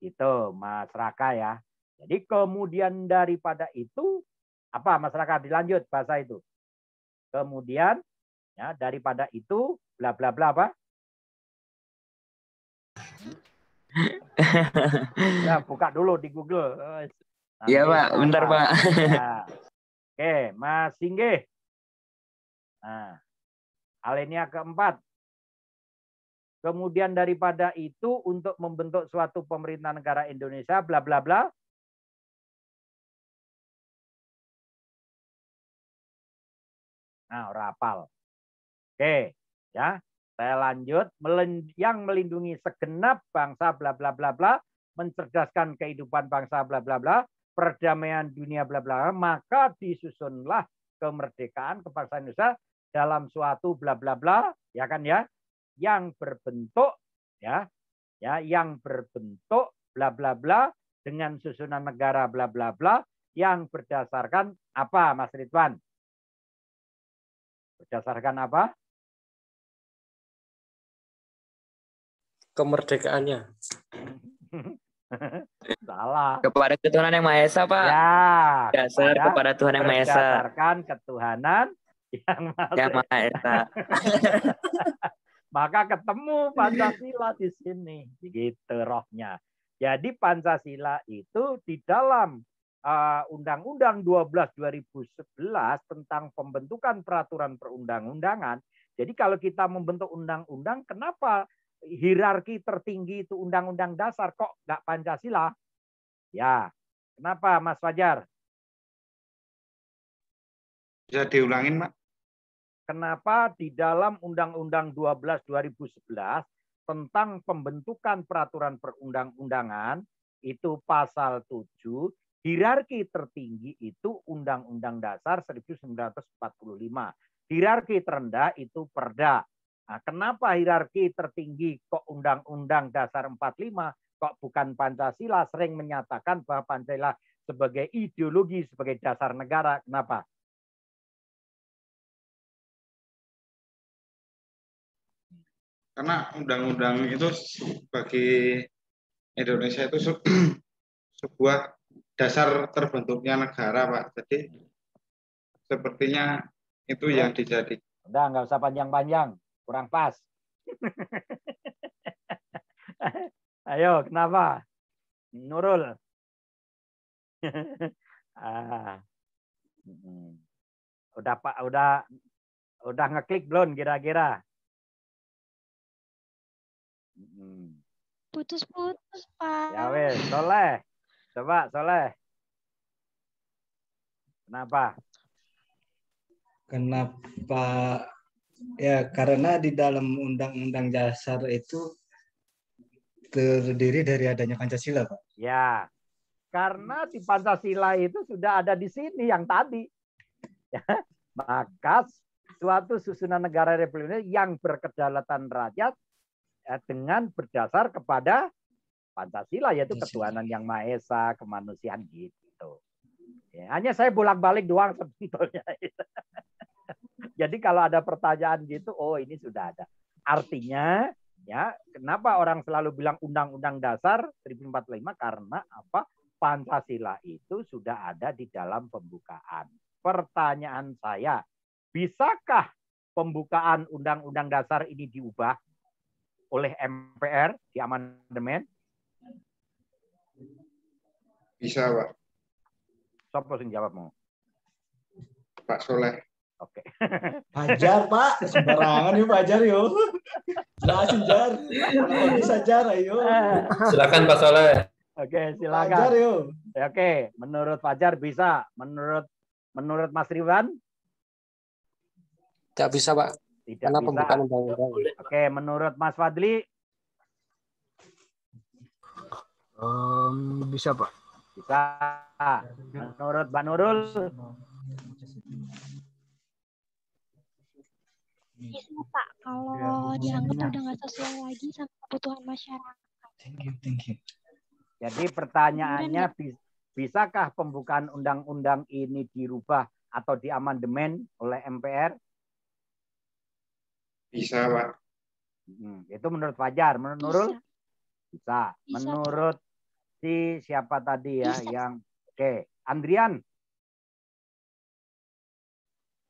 Itu Mas Raka ya. Jadi kemudian daripada itu, apa masyarakat dilanjut bahasa itu. Kemudian ya daripada itu, bla bla bla apa? Ya, buka dulu di Google. Iya Pak, bentar Pak. Ya. Oke, Mas Singgih. Nah, alinea keempat. Kemudian daripada itu untuk membentuk suatu pemerintah negara Indonesia, bla bla bla. Nah, rapal. Oke, ya. Saya lanjut. Yang melindungi segenap bangsa, bla bla bla bla, mencerdaskan kehidupan bangsa, bla bla bla, perdamaian dunia, bla bla, maka disusunlah kemerdekaan kebangsaan Indonesia dalam suatu bla bla bla, ya kan ya, yang berbentuk yang berbentuk bla bla bla dengan susunan negara bla bla bla yang berdasarkan apa, Mas Ridwan? Berdasarkan apa? kemerdekaannya. Salah. Kepada ketuhanan yang Maha Esa, Pak. Ya, Dasar kepada Tuhan yang Maha Esa. berdasarkan ketuhanan yang Yang Maha Esa. Maka ketemu Pancasila di sini, gitu rohnya. Jadi Pancasila itu di dalam Undang-Undang 12 2011 tentang pembentukan peraturan perundang-undangan. Jadi kalau kita membentuk undang-undang, kenapa hierarki tertinggi itu Undang-Undang Dasar kok nggak Pancasila? Ya, kenapa Mas Fajar? Bisa diulangin, Pak? Kenapa di dalam Undang-Undang 12 2011 tentang pembentukan peraturan perundang-undangan itu pasal 7, hierarki tertinggi itu Undang-Undang Dasar 1945. Hierarki terendah itu Perda. Nah, kenapa hierarki tertinggi kok Undang-Undang Dasar 45 kok bukan Pancasila? Sering menyatakan bahwa Pancasila sebagai ideologi, sebagai dasar negara. Kenapa? Karena undang-undang itu bagi Indonesia itu sebuah dasar terbentuknya negara, Pak. Jadi sepertinya itu yang dijadi. Udah, nggak usah panjang-panjang. Kurang pas. Ayo, kenapa? Nurul. Udah Pak, udah ngeklik belum kira-kira? Putus-putus, Pak. Ya wes, Soleh. Coba Soleh. Kenapa? Kenapa? Ya, karena di dalam Undang-Undang Dasar itu terdiri dari adanya Pancasila, Pak. Ya, karena di Pancasila itu sudah ada di sini yang tadi. Ya, maka suatu susunan negara Republik Indonesia yang berkedaulatan rakyat dengan berdasar kepada Pancasila, yaitu ketuhanan yang Maha Esa, kemanusiaan gitu. Ya, hanya saya bolak-balik doang sebetulnya. Jadi kalau ada pertanyaan gitu, oh ini sudah ada. Artinya, ya kenapa orang selalu bilang Undang-Undang Dasar 1945? Karena apa? Pancasila itu sudah ada di dalam pembukaan. Pertanyaan saya, bisakah pembukaan Undang-Undang Dasar ini diubah oleh MPR di amandemen? Bisa, Pak. Siapa yang jawab mau? Pak Soleh. Oke. Fajar, Pak. Sembarangan yuk Fajar yuk. Jelasin Jar. Kalau bisa Jar, ayo. Silakan Pak Soleh. Oke, silakan. Fajar yuk. Oke, menurut Fajar bisa. Menurut Mas Riwan? Tidak bisa, Pak. Tidak Karena bisa. pembukaan undang-undang. Oke, menurut Mas Fadli? Bisa, Pak. Bisa. Menurut Mbak Nurul? Bisa, Pak. Kalau dianggap udah nggak sesuai lagi sama kebutuhan masyarakat. Thank you. Jadi pertanyaannya, bisakah pembukaan undang-undang ini dirubah atau diamandemen oleh MPR? Bisa, Pak. Itu menurut Fajar. Menurut Nurul? Bisa. Bisa. Menurut si siapa tadi ya? Bisa. Yang oke. Andrian?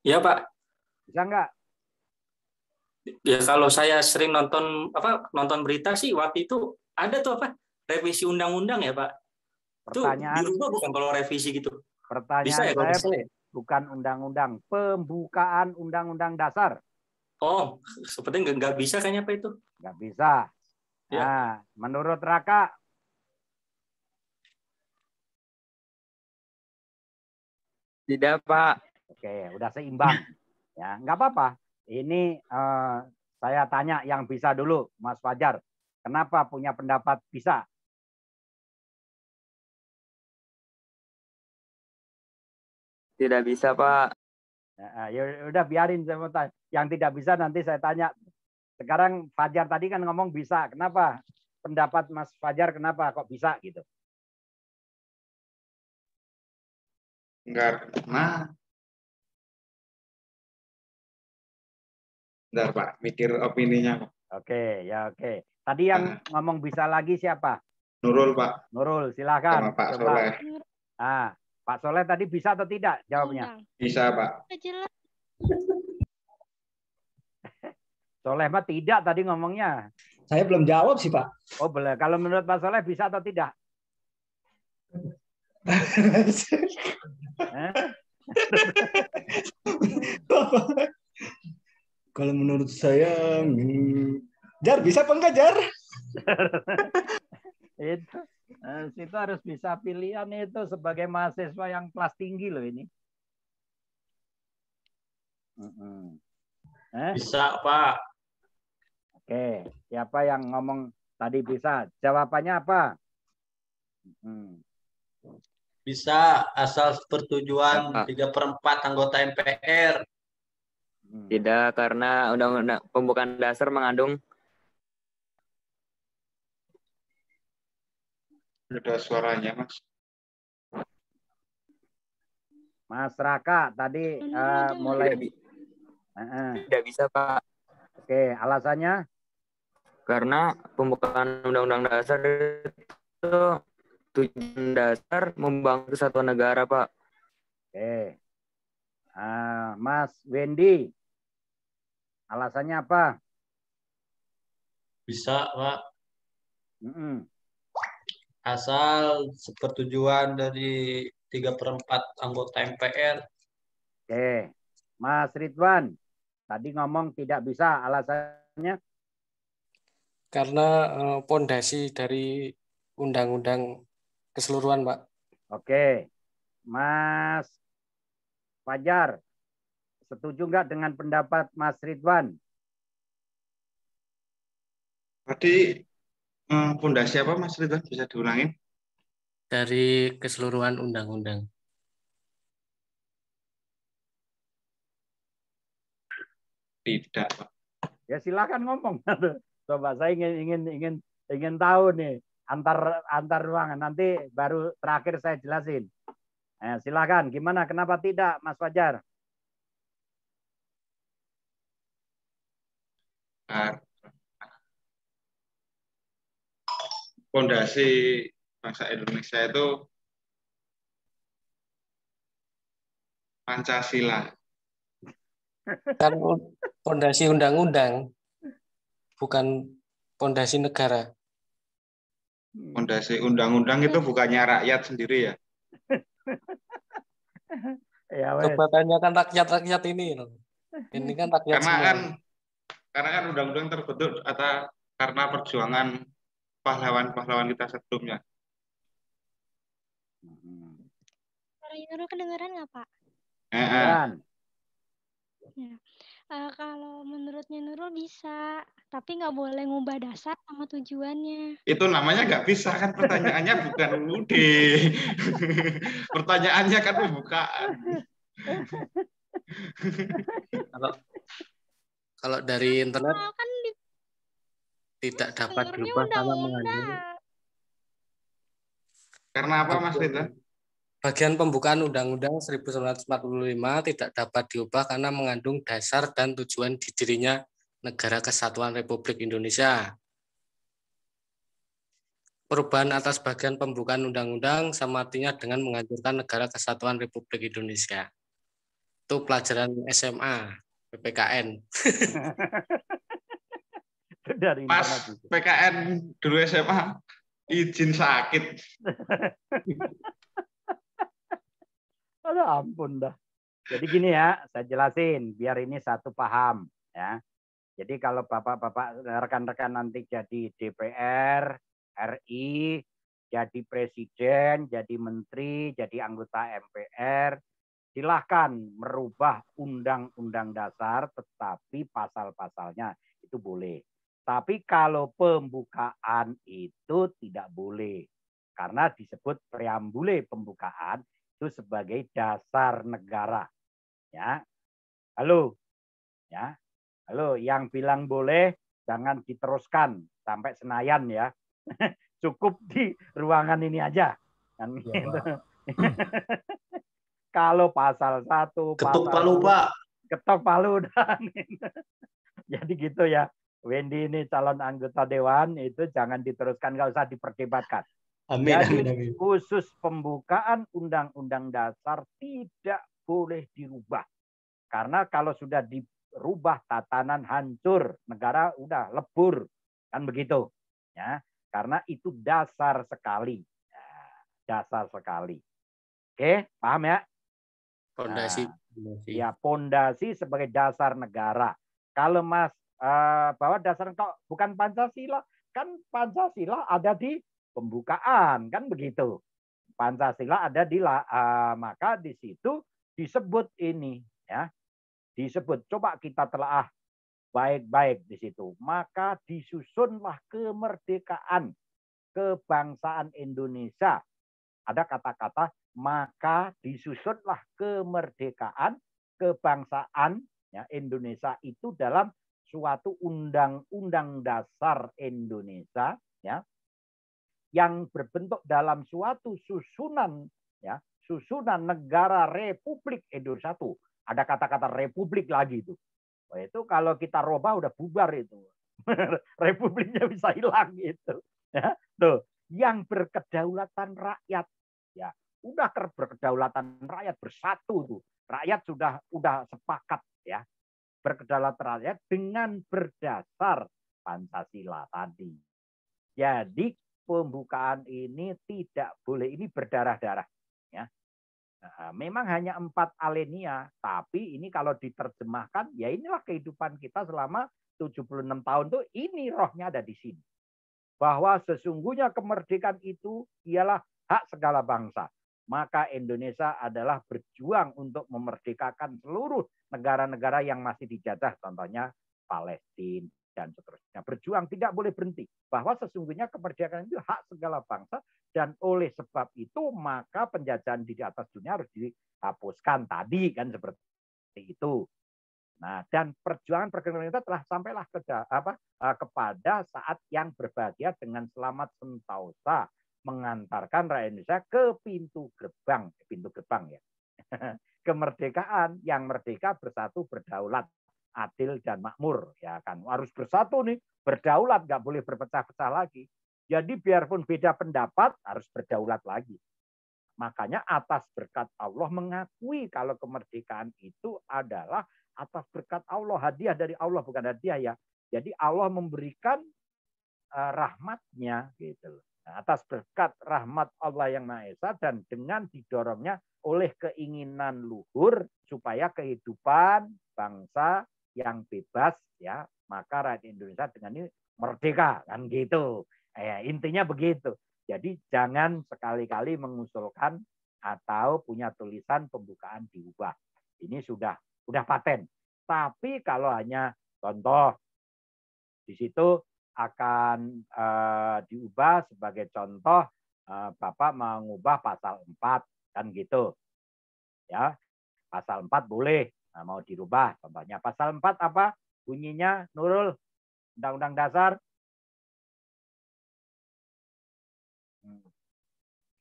Iya, Pak. Bisa nggak? Ya kalau saya sering nonton berita sih waktu itu ada tuh revisi undang-undang ya, Pak. Pertanyaan, itu dirubah bukan kalau revisi gitu. Pertanyaan Bisa ya, kalau saya bisa ya? bukan undang-undang, pembukaan undang-undang dasar. Oh, sepertinya nggak bisa kayaknya Pak itu. Nggak bisa. Ya. Nah, menurut Raka? Tidak, Pak. Oke, udah seimbang. Ya, nggak apa-apa. Ini saya tanya yang bisa dulu, Mas Fajar. Kenapa punya pendapat bisa? Tidak bisa, Pak. Ya udah biarin saya mau tanya. Yang tidak bisa nanti saya tanya. Sekarang Fajar tadi kan ngomong bisa. Kenapa? Pendapat Mas Fajar kenapa kok bisa gitu? Enggak. Bentar, Pak. Mikir opininya. Oke, ya oke. Tadi yang ngomong bisa lagi siapa? Nurul, Pak. Nurul, silakan. Sama Pak Coba. Soleh. Ah, Pak Soleh tadi bisa atau tidak jawabnya? Bisa, Pak. Jelas. Soleh mah tidak tadi ngomongnya. Saya belum jawab sih, Pak. Oh, boleh. Kalau menurut Pak Soleh bisa atau tidak? Kalau menurut saya, Jar bisa apa enggak, Jar? Itu harus bisa pilihan itu sebagai mahasiswa yang kelas tinggi loh ini. Bisa, Pak. Oke, siapa yang ngomong tadi bisa? Jawabannya apa? Bisa, asal persetujuan 3/4 anggota MPR. Tidak, karena undang-undang pembukaan dasar mengandung. Ada suaranya, Mas. Mas Raka tadi mulai. Tidak bisa, Pak. Oke, alasannya? Karena pembukaan undang-undang dasar itu tujuan dasar membangun kesatuan negara, Pak. Oke. Mas Wendy, alasannya apa? Bisa, Pak. Asal sepersetujuan dari 3/4 anggota MPR. Oke. Mas Ridwan, tadi ngomong tidak bisa, alasannya? Karena pondasi dari undang-undang keseluruhan, Pak. Oke. Mas Fajar, setuju nggak dengan pendapat Mas Ridwan? Tadi pondasi apa, Mas Ridwan? Bisa diulangin? Dari keseluruhan undang-undang. Tidak, Pak. Ya silakan ngomong. Coba saya ingin tahu nih antar ruangan. Nanti baru terakhir saya jelasin. Silakan. Gimana? Kenapa tidak, Mas Fajar? Pondasi bangsa Indonesia itu Pancasila. Kan pondasi undang-undang, bukan pondasi negara. Pondasi undang-undang itu bukannya rakyat sendiri ya? Coba tanyakan rakyat-rakyat ini loh. Ini kan rakyat semua. Karena kan undang-undang terbentuk karena perjuangan pahlawan-pahlawan kita sebelumnya. Suara Nurul kedengeran nggak, Pak? Kedengeran. Ya. Kalau menurutnya Nurul bisa, tapi nggak boleh ngubah dasar sama tujuannya. Itu namanya nggak bisa, kan pertanyaannya bukan UUD. Pertanyaannya kan pembukaan. Kalau dari internet kan tidak dapat diubah karena mengandung. Karena apa, Mas Rita? Bagian pembukaan Undang-Undang 1945 tidak dapat diubah karena mengandung dasar dan tujuan didirinya Negara Kesatuan Republik Indonesia. Perubahan atas bagian pembukaan undang-undang sama artinya dengan menghancurkan Negara Kesatuan Republik Indonesia. Itu pelajaran SMA, PPKN. Pas PKN dulu SMA, izin sakit. Aduh, ampun dah. Jadi gini ya, saya jelasin biar ini satu paham ya. Jadi kalau bapak-bapak rekan-rekan nanti jadi DPR RI, jadi presiden, jadi menteri, jadi anggota MPR, silahkan merubah undang-undang dasar, tetapi pasal-pasalnya itu boleh. Tapi kalau pembukaan itu tidak boleh, karena disebut preambule pembukaan itu sebagai dasar negara. Ya, halo, ya, halo. Yang bilang boleh jangan diteruskan sampai Senayan ya. Cukup di ruangan ini aja. Kan ya, gitu. Kalau pasal 1, ketuk palu, Pak. Ketok palu dan jadi gitu ya. Wendy ini calon anggota dewan, itu jangan diteruskan, nggak usah diperdebatkan. Amin, Jadi amin. khusus pembukaan Undang-Undang Dasar tidak boleh dirubah. Karena kalau sudah dirubah tatanan hancur, negara udah lebur, kan begitu. Ya, karena itu dasar sekali. Ya, dasar sekali. Oke, paham ya? Fondasi. Ya, pondasi sebagai dasar negara. Kalau Mas bahwa dasar kok bukan Pancasila, kan Pancasila ada di pembukaan, kan begitu. Pancasila ada di maka di situ disebut ini, ya. Disebut, coba kita telaah baik-baik di situ. Maka disusunlah kemerdekaan kebangsaan Indonesia. Ada kata-kata maka disusunlah kemerdekaan kebangsaan ya, Indonesia itu dalam suatu undang-undang dasar Indonesia ya, yang berbentuk dalam suatu susunan ya, susunan negara Republik Indonesia itu. Ada kata-kata republik lagi itu. Oh, itu kalau kita robah udah bubar itu. Republiknya bisa hilang gitu. Ya, tuh, yang berkedaulatan rakyat ya. Udah berkedaulatan rakyat bersatu tuh. Rakyat udah sepakat ya. Berkedaulatan rakyat dengan berdasar Pancasila tadi. Jadi pembukaan ini tidak boleh, ini berdarah-darah ya. Nah, memang hanya 4 alinea, tapi ini kalau diterjemahkan ya inilah kehidupan kita selama 76 tahun tuh, ini rohnya ada di sini. Bahwa sesungguhnya kemerdekaan itu ialah hak segala bangsa. Maka Indonesia adalah berjuang untuk memerdekakan seluruh negara-negara yang masih dijajah, contohnya Palestina dan seterusnya. Berjuang tidak boleh berhenti. Bahwa sesungguhnya kemerdekaan itu hak segala bangsa, dan oleh sebab itu maka penjajahan di atas dunia harus dihapuskan tadi kan seperti itu. Nah, dan perjuangan kita telah sampailah kepada saat yang berbahagia dengan selamat sentosa mengantarkan rakyat Indonesia ke pintu gerbang ya. Kemerdekaan yang merdeka, bersatu, berdaulat, adil dan makmur ya kan. Harus bersatu nih, berdaulat, nggak boleh berpecah-pecah lagi. Jadi biarpun beda pendapat harus berdaulat lagi. Makanya atas berkat Allah mengakui kalau kemerdekaan itu adalah atas berkat Allah, hadiah dari Allah, bukan hadiah ya. Jadi Allah memberikan rahmatnya gitu. Nah, atas berkat rahmat Allah yang Maha Esa dan dengan didorongnya oleh keinginan luhur supaya kehidupan bangsa yang bebas ya, maka rakyat Indonesia dengan ini merdeka kan gitu. Intinya begitu. Jadi jangan sekali-kali mengusulkan atau punya tulisan pembukaan diubah. Ini sudah paten. Tapi kalau hanya contoh di situ akan diubah sebagai contoh, Bapak mengubah pasal 4 kan gitu. Ya. Pasal 4 boleh, mau dirubah. Contohnya pasal 4 apa? Bunyinya Nurul, Undang-Undang Dasar.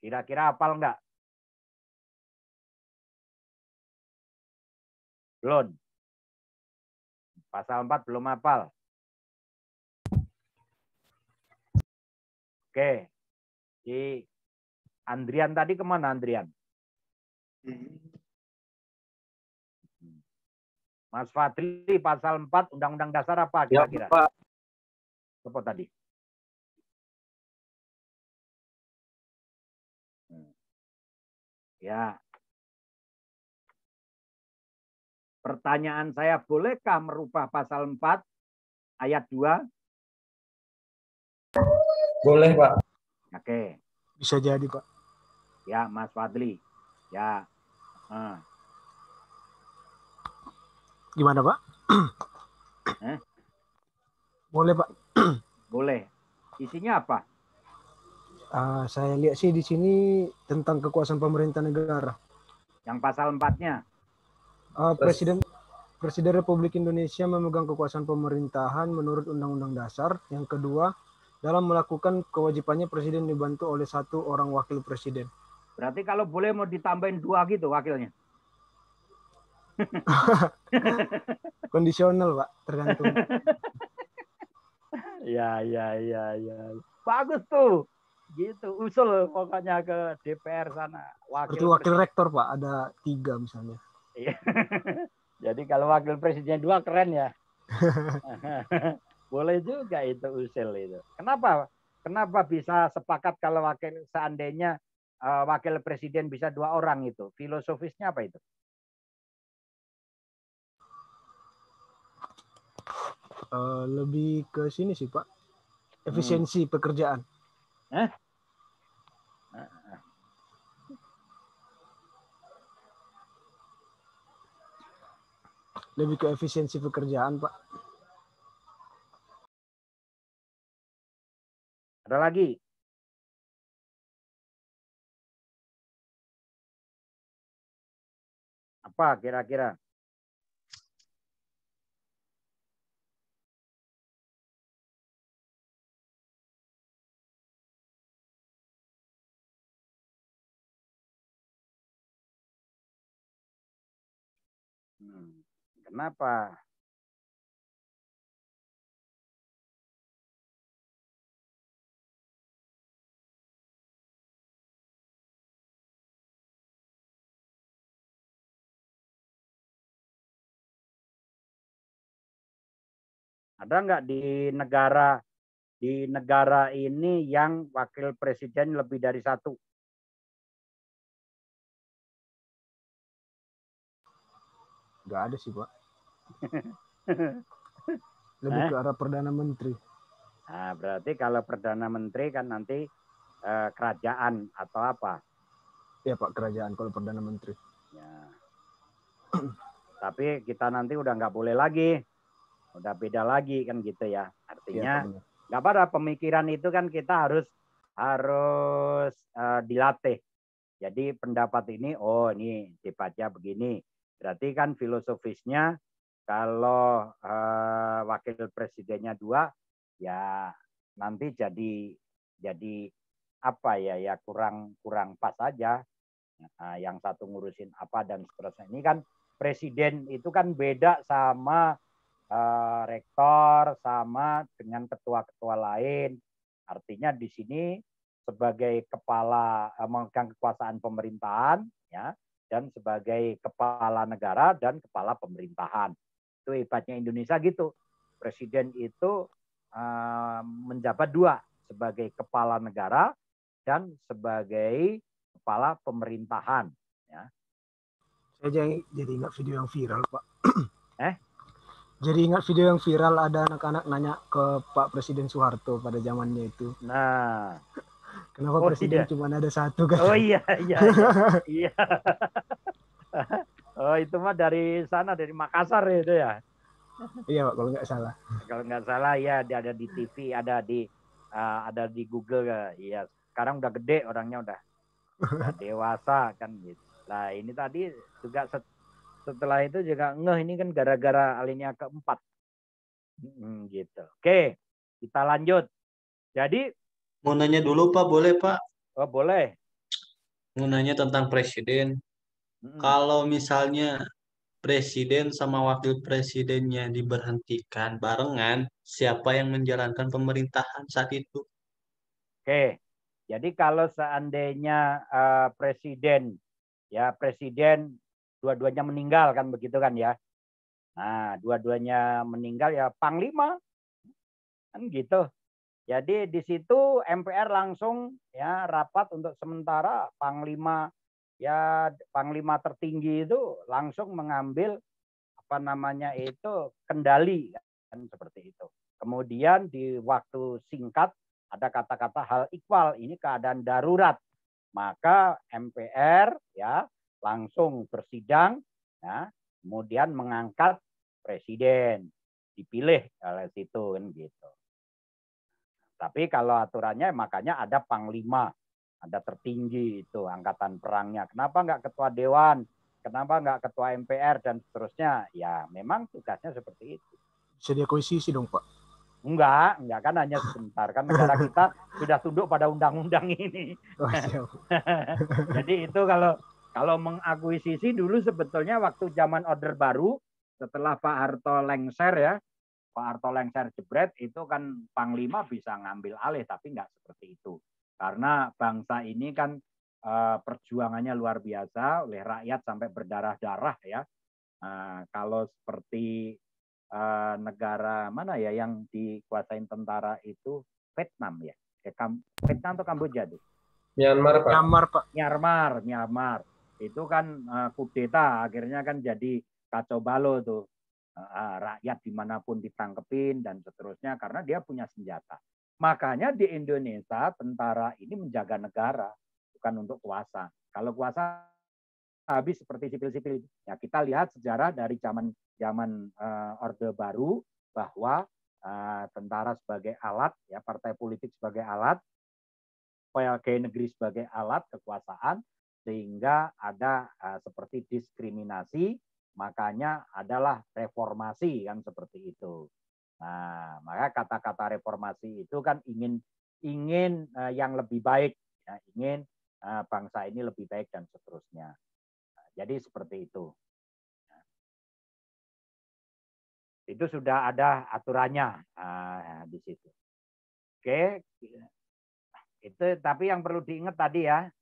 Kira-kira hafal enggak? Belum. Pasal 4 belum hafal. Oke. Si Andrian tadi kemana Andrian? Mas Fadli pasal 4 Undang-Undang Dasar apa kira-kira? Ya, apa tadi? Ya. Pertanyaan saya, bolehkah merubah pasal 4 ayat 2? Boleh, Pak. Oke. Bisa jadi, Pak. Ya, Mas Fadli. Ya. Gimana, Pak? Boleh, Pak. Boleh. Isinya apa? Saya lihat sih di sini tentang kekuasaan pemerintah negara. Yang pasal 4-nya? Presiden Republik Indonesia memegang kekuasaan pemerintahan menurut Undang-Undang Dasar. Yang kedua, dalam melakukan kewajibannya Presiden dibantu oleh 1 orang wakil Presiden. Berarti kalau boleh mau ditambahin 2 gitu wakilnya? Kondisional, Pak, tergantung. Ya. Bagus tuh. Gitu, usul pokoknya ke DPR sana. Seperti wakil rektor, Pak, ada 3 misalnya. Iya. Jadi kalau wakil presiden 2 keren ya. Boleh juga itu usul itu. Kenapa bisa sepakat kalau seandainya wakil presiden bisa 2 orang itu? Filosofisnya apa itu? Lebih ke sini sih, Pak. Efisiensi pekerjaan. Lebih ke efisiensi pekerjaan, Pak. Ada lagi? Apa kira-kira? Kenapa? Ada nggak di negara ini yang wakil presiden lebih dari 1? Nggak ada sih, Pak. Lebih ke arah Perdana Menteri. Nah, berarti kalau Perdana Menteri kan nanti kerajaan atau apa? Iya, Pak, kerajaan kalau Perdana Menteri. Ya. Tapi kita nanti udah nggak boleh lagi. Udah beda lagi kan gitu ya. Artinya nggak apa-apa, pemikiran itu kan kita harus dilatih. Jadi pendapat ini, ini debatnya begini. Berarti kan filosofisnya kalau wakil presidennya 2, ya nanti jadi apa ya kurang pas aja. Nah, yang satu ngurusin apa dan seterusnya. Ini kan presiden itu kan beda sama rektor sama dengan ketua-ketua lain. Artinya di sini sebagai kepala memegang kekuasaan pemerintahan ya, dan sebagai kepala negara dan kepala pemerintahan. Itu hebatnya Indonesia gitu. Presiden itu menjabat 2, sebagai kepala negara dan sebagai kepala pemerintahan. Ya. Saya jadi ingat video yang viral, Pak. Jadi ingat video yang viral, ada anak-anak nanya ke Pak Presiden Soeharto pada zamannya itu. Nah, kenapa presiden cuma ada 1 kan? Oh iya. Oh itu mah dari sana, dari Makassar itu ya. Iya, Pak, kalau nggak salah. Kalau nggak salah ya, ada di TV, ada di Google. Iya, sekarang udah gede orangnya, udah dewasa kan gitu. Nah ini tadi juga setelah itu juga ini kan gara-gara alinea keempat. Gitu. Oke, kita lanjut. Jadi mau nanya dulu, Pak, boleh, Pak? Oh, boleh. Mau nanya tentang presiden. Kalau misalnya presiden sama wakil presidennya diberhentikan barengan, siapa yang menjalankan pemerintahan saat itu? Oke. Jadi kalau seandainya presiden dua-duanya meninggal kan begitu kan ya. Nah, dua-duanya meninggal ya panglima. Kan gitu. Jadi di situ MPR langsung ya rapat untuk sementara panglima tertinggi itu langsung mengambil kendali kan seperti itu. Kemudian di waktu singkat ada kata-kata hal ikhwal, ini keadaan darurat. Maka MPR ya langsung bersidang ya, kemudian mengangkat presiden, dipilih oleh situ kan gitu. Tapi kalau aturannya makanya ada panglima, ada tertinggi itu angkatan perangnya. Kenapa nggak ketua dewan? Kenapa nggak ketua MPR dan seterusnya? Ya memang tugasnya seperti itu. Bisa diakuisisi dong, Pak? Enggak kan hanya sebentar. Kan negara kita sudah tunduk pada undang-undang ini. Oh, siap. Jadi itu kalau mengakuisisi dulu sebetulnya waktu zaman Orde Baru, setelah Pak Harto lengser ya, Pak Harto lengser jebret itu kan Panglima bisa ngambil alih, tapi nggak seperti itu. Karena bangsa ini kan perjuangannya luar biasa oleh rakyat sampai berdarah-darah ya. Kalau seperti negara mana ya yang dikuasain tentara itu Vietnam ya. Vietnam atau Kamboja tuh? Myanmar, Pak. Myanmar. Itu kan kudeta, akhirnya kan jadi kacau balau tuh. Rakyat dimanapun ditangkepin dan seterusnya karena dia punya senjata. Makanya di Indonesia tentara ini menjaga negara, bukan untuk kuasa. Kalau kuasa habis seperti sipil-sipil. Ya kita lihat sejarah dari zaman Orde Baru bahwa tentara sebagai alat, ya partai politik sebagai alat, pegawai negeri sebagai alat kekuasaan, sehingga ada seperti diskriminasi, makanya adalah reformasi kan seperti itu. Nah, maka kata-kata reformasi itu kan ingin yang lebih baik, ya, ingin bangsa ini lebih baik dan seterusnya. Nah, jadi seperti itu. Itu sudah ada aturannya di situ. Oke, itu tapi yang perlu diingat tadi ya,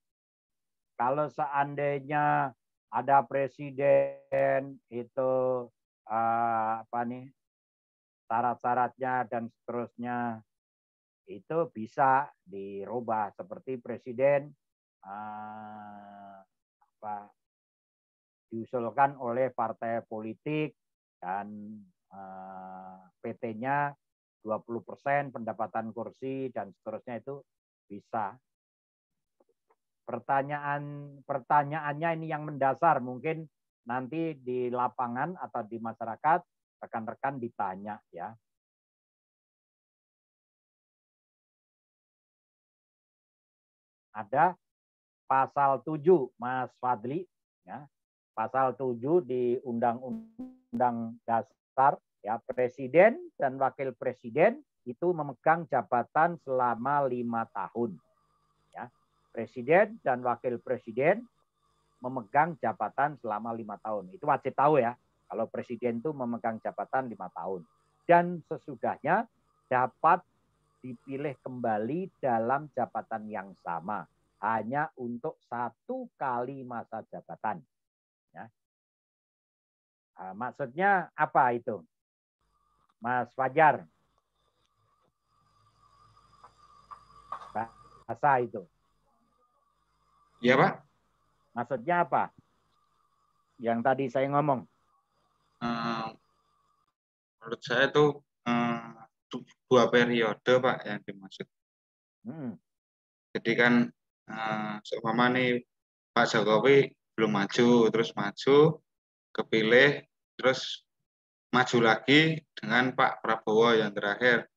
kalau seandainya ada presiden itu syarat-syaratnya dan seterusnya itu bisa dirubah seperti presiden diusulkan oleh partai politik dan PT-nya 20% pendapatan kursi dan seterusnya itu bisa. Pertanyaannya ini yang mendasar, mungkin nanti di lapangan atau di masyarakat rekan-rekan ditanya ya. Ada pasal 7 Mas Fadli ya. Pasal 7 di Undang-Undang Dasar ya, presiden dan wakil presiden itu memegang jabatan selama 5 tahun. Ya. Presiden dan wakil presiden memegang jabatan selama 5 tahun. Itu wajib tahu ya. Kalau presiden itu memegang jabatan 5 tahun. Dan sesudahnya dapat dipilih kembali dalam jabatan yang sama. Hanya untuk 1 kali masa jabatan. Ya. Maksudnya apa itu? Mas Fajar. Bahasa itu. Iya, Pak. Maksudnya apa? Yang tadi saya ngomong. Menurut saya itu 2 periode, Pak, yang dimaksud. Jadi kan seumpama nih Pak Jokowi belum maju, terus maju, kepilih, terus maju lagi dengan Pak Prabowo yang terakhir.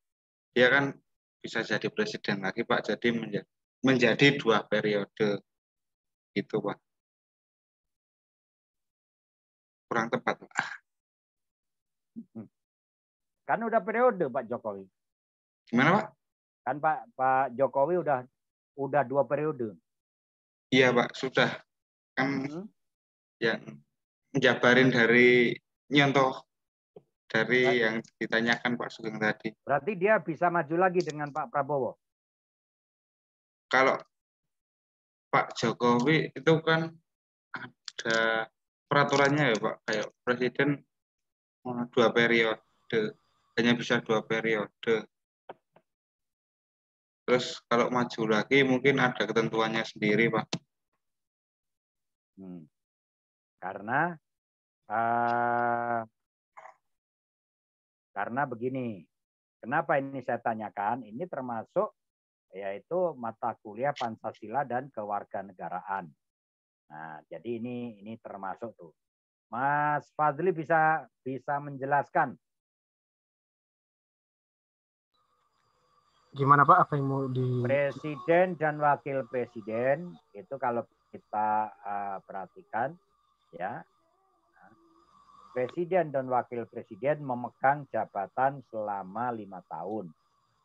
Dia kan bisa jadi presiden lagi, Pak. Jadi menjadi 2 periode. Gitu, Pak. Kurang tepat, Pak. Kan udah periode Pak Jokowi. Gimana, Pak? Kan Pak Jokowi udah 2 periode. Iya, Pak, sudah. Kan yang menjabarin dari nyontoh dari yang ditanyakan Pak Sugeng tadi. Berarti dia bisa maju lagi dengan Pak Prabowo. Kalau Pak Jokowi itu kan ada peraturannya ya, Pak, kayak presiden 2 periode, hanya bisa 2 periode. Terus kalau maju lagi mungkin ada ketentuannya sendiri, Pak. Karena begini, kenapa ini saya tanyakan? Ini termasuk yaitu mata kuliah Pancasila dan Kewarganegaraan. Nah, jadi ini termasuk tuh. Mas Fadli bisa menjelaskan. Gimana Pak? Apa yang mau di Presiden dan wakil presiden itu kalau kita perhatikan ya, presiden dan wakil presiden memegang jabatan selama 5 tahun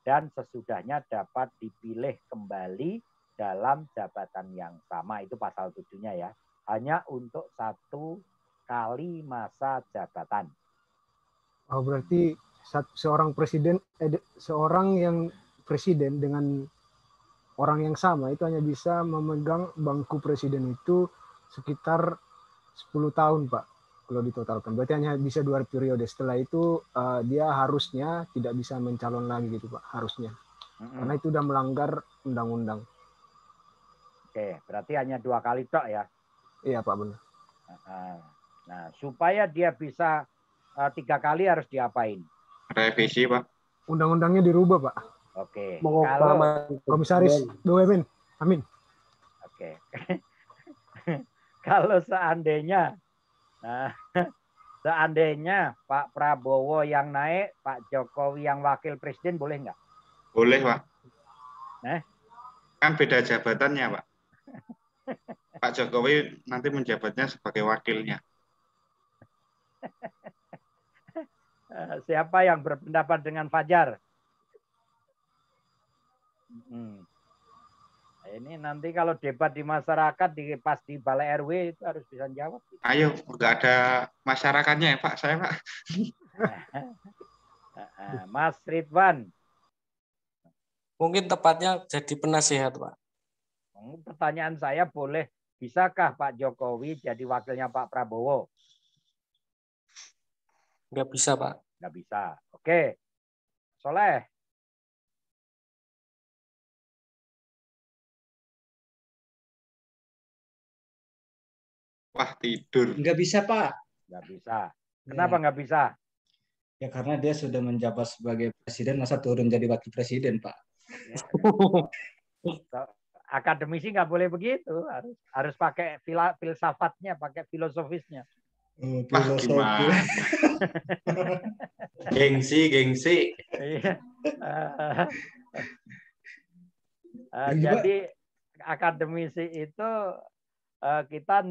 dan sesudahnya dapat dipilih kembali dalam jabatan yang sama. Itu pasal 7-nya ya. Hanya untuk 1 kali masa jabatan. Oh, berarti seorang yang presiden dengan orang yang sama itu hanya bisa memegang bangku presiden itu sekitar 10 tahun, Pak, kalau ditotalkan. Berarti hanya bisa 2 periode. Setelah itu dia harusnya tidak bisa mencalon lagi gitu, Pak, harusnya. Karena itu udah melanggar undang-undang. Oke, berarti hanya 2 kali tok ya? Iya, Pak, benar. Nah, supaya dia bisa 3 kali harus diapain? Revisi, Pak. Undang-undangnya dirubah, Pak. Oke. Kalau Komisaris BUMN, amin. Oke. Kalau seandainya Pak Prabowo yang naik, Pak Jokowi yang wakil presiden, boleh nggak? Boleh, Pak. Kan beda jabatannya, Pak. Pak Jokowi nanti menjabatnya sebagai wakilnya. Siapa yang berpendapat dengan Fajar? Ini nanti kalau debat di masyarakat pas di Balai RW itu harus bisa jawab. Ayo, nggak ada masyarakatnya ya Pak, saya Pak. Mas Ridwan. Mungkin tepatnya jadi penasihat, Pak. Pertanyaan saya, bisakah Pak Jokowi jadi wakilnya Pak Prabowo? Nggak bisa, Pak. Nggak bisa. Oke. Soleh. Wah, tidur. Nggak bisa, Pak. Nggak bisa. Kenapa nggak bisa? Ya karena dia sudah menjabat sebagai presiden, masa turun jadi wakil presiden, Pak. Akademisi nggak boleh begitu. Harus pakai filsafatnya, pakai filosofisnya. Filosofi. Gengsi. Jadi akademisi itu kita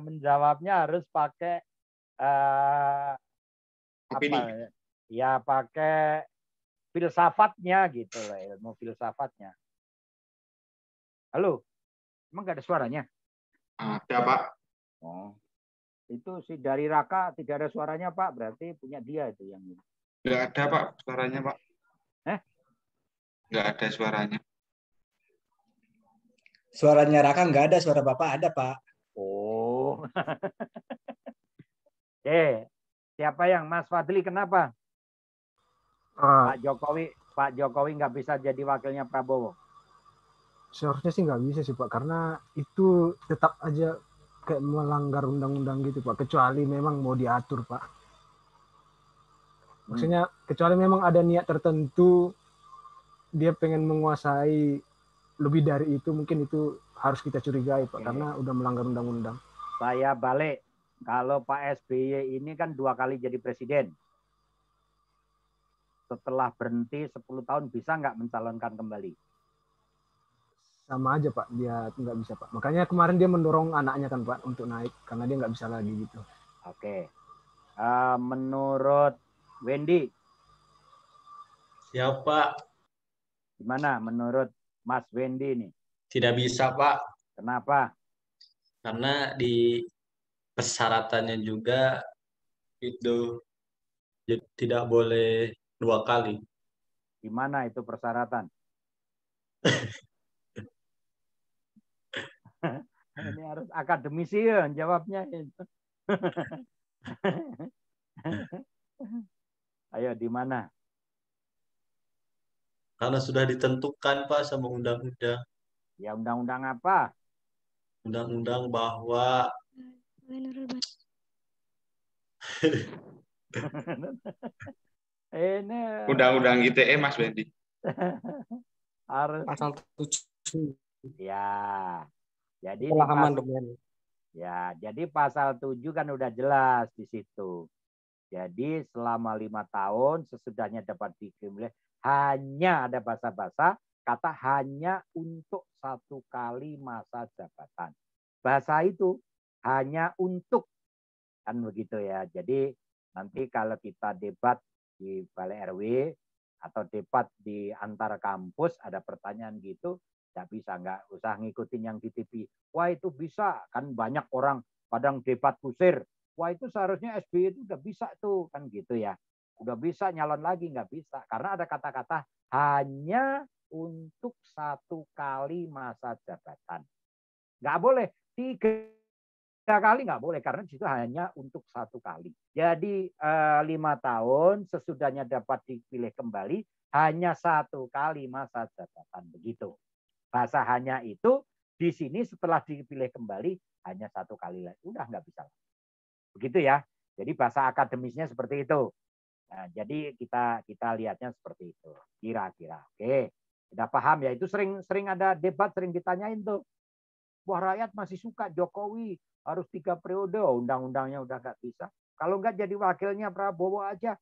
menjawabnya harus pakai pakai filsafatnya gitu loh, ilmu filsafatnya. Halo, emang nggak ada suaranya? Ada, Pak. Oh, itu si dari Raka tidak ada suaranya, Pak. Berarti punya dia itu yang ini. Nggak ada, Pak, suaranya, Pak. Nggak ada suaranya. Suaranya Raka nggak ada, suara Bapak ada, Pak. Oh. Siapa yang Mas Fadli kenapa? Pak Jokowi nggak bisa jadi wakilnya Prabowo. Seharusnya sih nggak bisa sih, Pak, karena itu tetap aja kayak melanggar undang-undang gitu, Pak. Kecuali memang mau diatur, Pak. Maksudnya kecuali memang ada niat tertentu dia pengen menguasai lebih dari itu, mungkin itu harus kita curigai, Pak, karena udah melanggar undang-undang. Saya balik, kalau Pak SBY ini kan 2 kali jadi presiden. Setelah berhenti 10 tahun bisa nggak mencalonkan kembali? Sama aja, Pak, dia nggak bisa, Pak. Makanya kemarin dia mendorong anaknya kan, Pak, untuk naik, karena dia nggak bisa lagi gitu. Oke. Menurut Wendy? Siapa? Gimana menurut Mas Wendy nih? Tidak bisa, Pak. Kenapa? Karena di persyaratannya juga itu tidak boleh 2 kali. Gimana itu persyaratan? Ini harus akademisi ya jawabnya. Ayo, di mana? Karena sudah ditentukan, Pak, sama undang-undang. Ya, undang-undang apa? Undang-undang bahwa ini undang-undang ITE, Mas Wendy. Harus pasal 7. Ya. Jadi jadi pasal 7 kan udah jelas di situ. Jadi selama 5 tahun sesudahnya dapat dikirimkan hanya ada bahasa-bahasa kata hanya untuk 1 kali masa jabatan. Bahasa itu hanya untuk, kan begitu ya. Jadi nanti kalau kita debat di Balai RW atau debat di antar kampus ada pertanyaan gitu, nggak usah ngikutin yang di TV. Wah itu bisa, kan banyak orang kadang debat kusir. Wah itu seharusnya SBY itu udah bisa tuh, kan gitu ya. udah bisa nyalon lagi, nggak bisa. Karena ada kata-kata hanya untuk 1 kali masa jabatan. Nggak boleh 3 kali, nggak boleh, karena di situ hanya untuk 1 kali. Jadi 5 tahun sesudahnya dapat dipilih kembali hanya 1 kali masa jabatan, begitu. Bahasa hanya itu di sini setelah dipilih kembali hanya 1 kali lagi, udah nggak bisa. Begitu ya. Jadi bahasa akademisnya seperti itu. Nah, jadi kita lihatnya seperti itu. Kira-kira. Oke. Udah paham ya? Itu sering ada debat, sering ditanyain tuh. Wah, rakyat masih suka Jokowi, harus 3 periode, undang-undangnya udah nggak bisa. Kalau nggak jadi wakilnya Prabowo aja.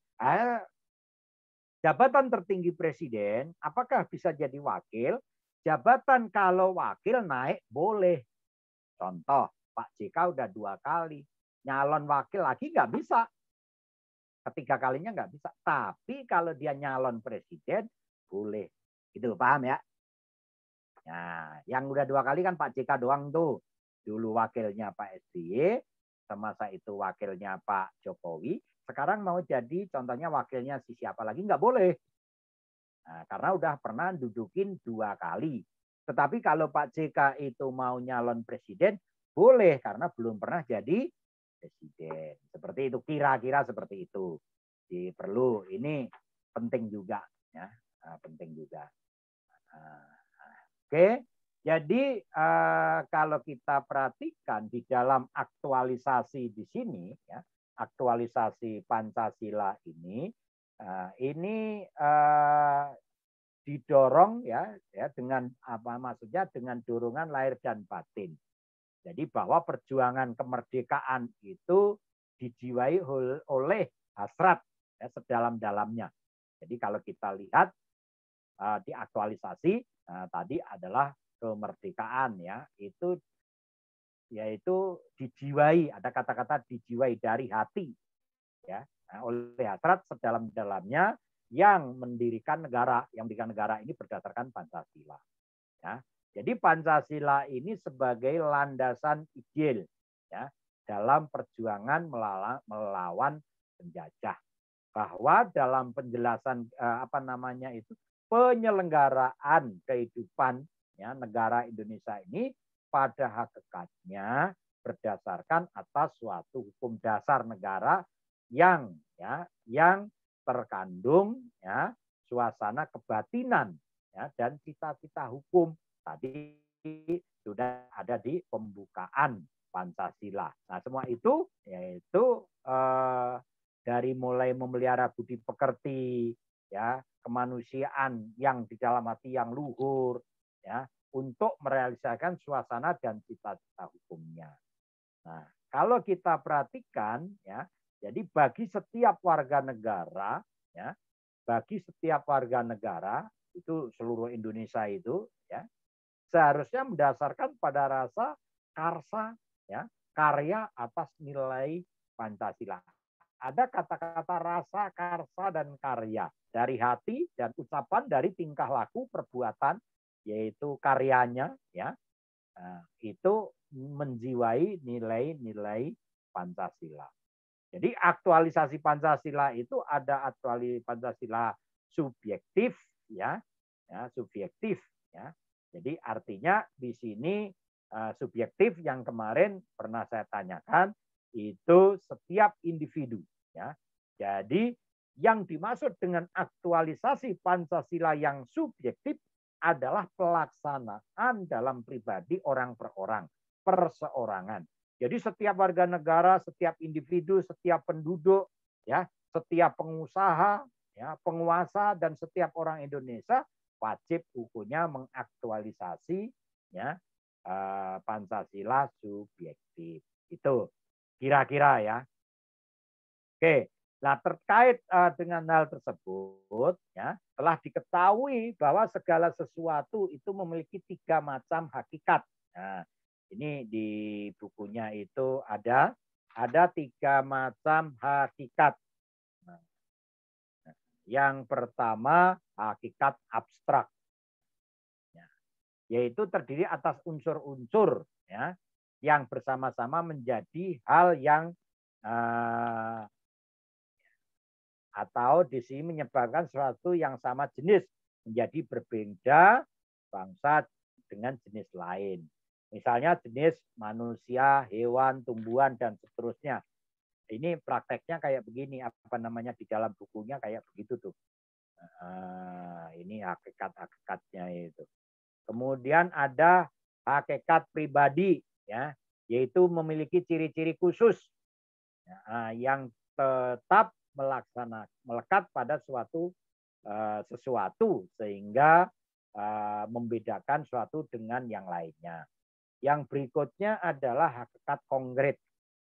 Jabatan tertinggi presiden, apakah bisa jadi wakil? Jabatan kalau wakil naik boleh. Contoh, Pak JK udah 2 kali. Nyalon wakil lagi nggak bisa. Ketiga kalinya nggak bisa. Tapi kalau dia nyalon presiden, boleh. Gitu, paham ya? Nah, yang udah 2 kali kan Pak JK doang tuh. Dulu wakilnya Pak SBY, semasa itu wakilnya Pak Jokowi. Sekarang mau jadi contohnya wakilnya si siapa lagi, nggak boleh. Nah, karena udah pernah dudukin 2 kali. Tetapi kalau Pak JK itu mau nyalon presiden, boleh. Karena belum pernah jadi presiden. Seperti itu, kira-kira seperti itu. Jadi perlu, ini penting juga. Ya, penting juga. Oke, jadi kalau kita perhatikan di dalam aktualisasi di sini, ya, aktualisasi Pancasila ini didorong ya dengan apa maksudnya, dengan dorongan lahir dan batin. Jadi bahwa perjuangan kemerdekaan itu dijiwai oleh hasrat ya, sedalam-dalamnya. Jadi kalau kita lihat di aktualisasi tadi adalah kemerdekaan ya, itu yaitu dijiwai, ada kata-kata dijiwai dari hati ya, oleh hasrat sedalam-dalamnya yang mendirikan negara, yang mendirikan negara ini berdasarkan Pancasila. Ya. Jadi Pancasila ini sebagai landasan ideal ya dalam perjuangan melawan penjajah. Bahwa dalam penjelasan penyelenggaraan kehidupan ya negara Indonesia ini pada hakikatnya berdasarkan atas suatu hukum dasar negara yang terkandung ya suasana kebatinan ya dan cita-cita hukum. Tadi sudah ada di pembukaan Pancasila. Nah, semua itu yaitu dari mulai memelihara budi pekerti, ya, kemanusiaan yang di dalam hati yang luhur, ya, untuk merealisasikan suasana dan cita-cita hukumnya. Nah, kalau kita perhatikan, ya, jadi bagi setiap warga negara, ya, bagi setiap warga negara itu seluruh Indonesia itu, ya, seharusnya mendasarkan pada rasa karsa, ya, karya atas nilai Pancasila. Ada kata-kata rasa, karsa, dan karya dari hati dan ucapan dari tingkah laku perbuatan, yaitu karyanya, ya, itu menjiwai nilai-nilai Pancasila. Jadi aktualisasi Pancasila itu ada aktualisasi Pancasila subjektif, ya subjektif, ya. Jadi artinya di sini subjektif yang kemarin pernah saya tanyakan itu setiap individu, ya. Jadi yang dimaksud dengan aktualisasi Pancasila yang subjektif adalah pelaksanaan dalam pribadi orang per orang, perseorangan. Jadi setiap warga negara, setiap individu, setiap penduduk, ya, setiap pengusaha, ya, penguasa dan setiap orang Indonesia wajib hukumnya mengaktualisasi ya Pancasila subjektif. Itu kira-kira ya. Oke, nah terkait dengan hal tersebut ya, telah diketahui bahwa segala sesuatu itu memiliki 3 macam hakikat. Nah, ini di bukunya itu ada 3 macam hakikat. Nah, yang pertama hakikat abstrak, ya, yaitu terdiri atas unsur-unsur ya yang bersama-sama menjadi hal yang atau di sini menyebabkan sesuatu yang sama jenis menjadi berbeda bangsa dengan jenis lain. Misalnya jenis manusia, hewan, tumbuhan, dan seterusnya. Ini prakteknya kayak begini, apa namanya di dalam bukunya kayak begitu tuh. Ini hakikat-hakikatnya itu. Kemudian ada hakikat pribadi, ya, yaitu memiliki ciri-ciri khusus yang tetap melekat pada sesuatu sehingga membedakan suatu dengan yang lainnya. Yang berikutnya adalah hakikat konkret.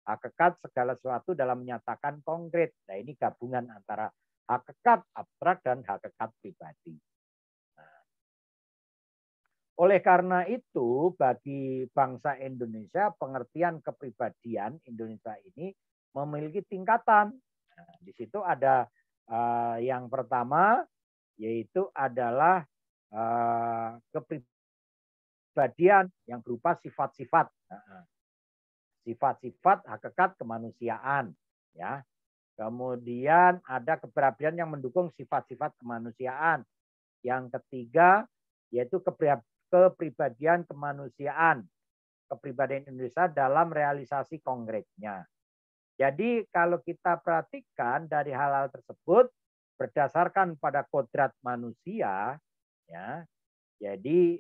Hakikat segala sesuatu dalam menyatakan konkret. Nah, ini gabungan antara hakikat abstrak dan hakikat pribadi. Nah, oleh karena itu, bagi bangsa Indonesia, pengertian kepribadian Indonesia ini memiliki tingkatan. Nah, di situ ada yang pertama, yaitu adalah kepribadian yang berupa sifat-sifat. Sifat-sifat hakikat kemanusiaan, ya. Kemudian ada kepribadian yang mendukung sifat-sifat kemanusiaan. Yang ketiga yaitu kepribadian kemanusiaan, kepribadian Indonesia dalam realisasi konkretnya. Jadi kalau kita perhatikan dari hal-hal tersebut berdasarkan pada kodrat manusia, ya. Jadi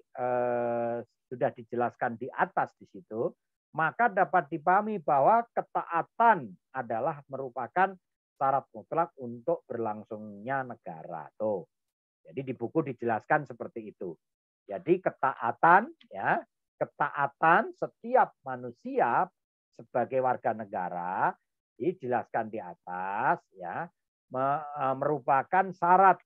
sudah dijelaskan di atas di situ. Maka dapat dipahami bahwa ketaatan adalah merupakan syarat mutlak untuk berlangsungnya negara. Tuh. Jadi di buku dijelaskan seperti itu. Jadi ketaatan, ya, ketaatan setiap manusia sebagai warga negara dijelaskan di atas, ya, merupakan syarat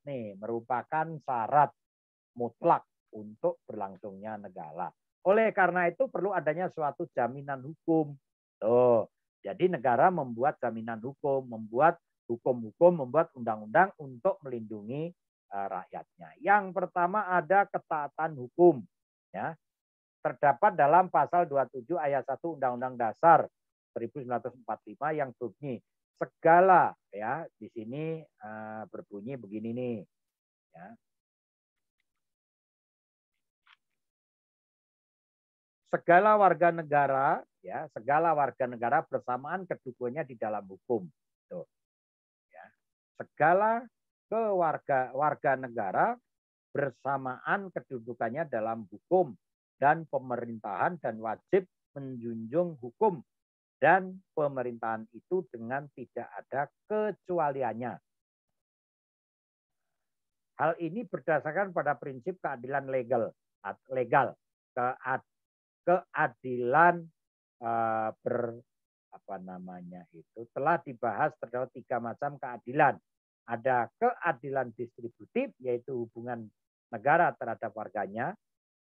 mutlak untuk berlangsungnya negara. Oleh karena itu perlu adanya suatu jaminan hukum. Tuh. Jadi negara membuat jaminan hukum, membuat hukum-hukum, membuat undang-undang untuk melindungi rakyatnya. Yang pertama ada ketaatan hukum. Ya. Terdapat dalam pasal 27 ayat 1 Undang-Undang Dasar 1945 yang berbunyi segala, ya, di sini berbunyi begini nih. Ya. Segala warga negara, ya, segala warga negara bersamaan kedudukannya di dalam hukum. Tuh. Ya. Segala warga negara bersamaan kedudukannya dalam hukum dan pemerintahan dan wajib menjunjung hukum dan pemerintahan itu dengan tidak ada kecualiannya. Hal ini berdasarkan pada prinsip keadilan legal, keadilan telah dibahas terdapat 3 macam keadilan. Ada keadilan distributif, yaitu hubungan negara terhadap warganya.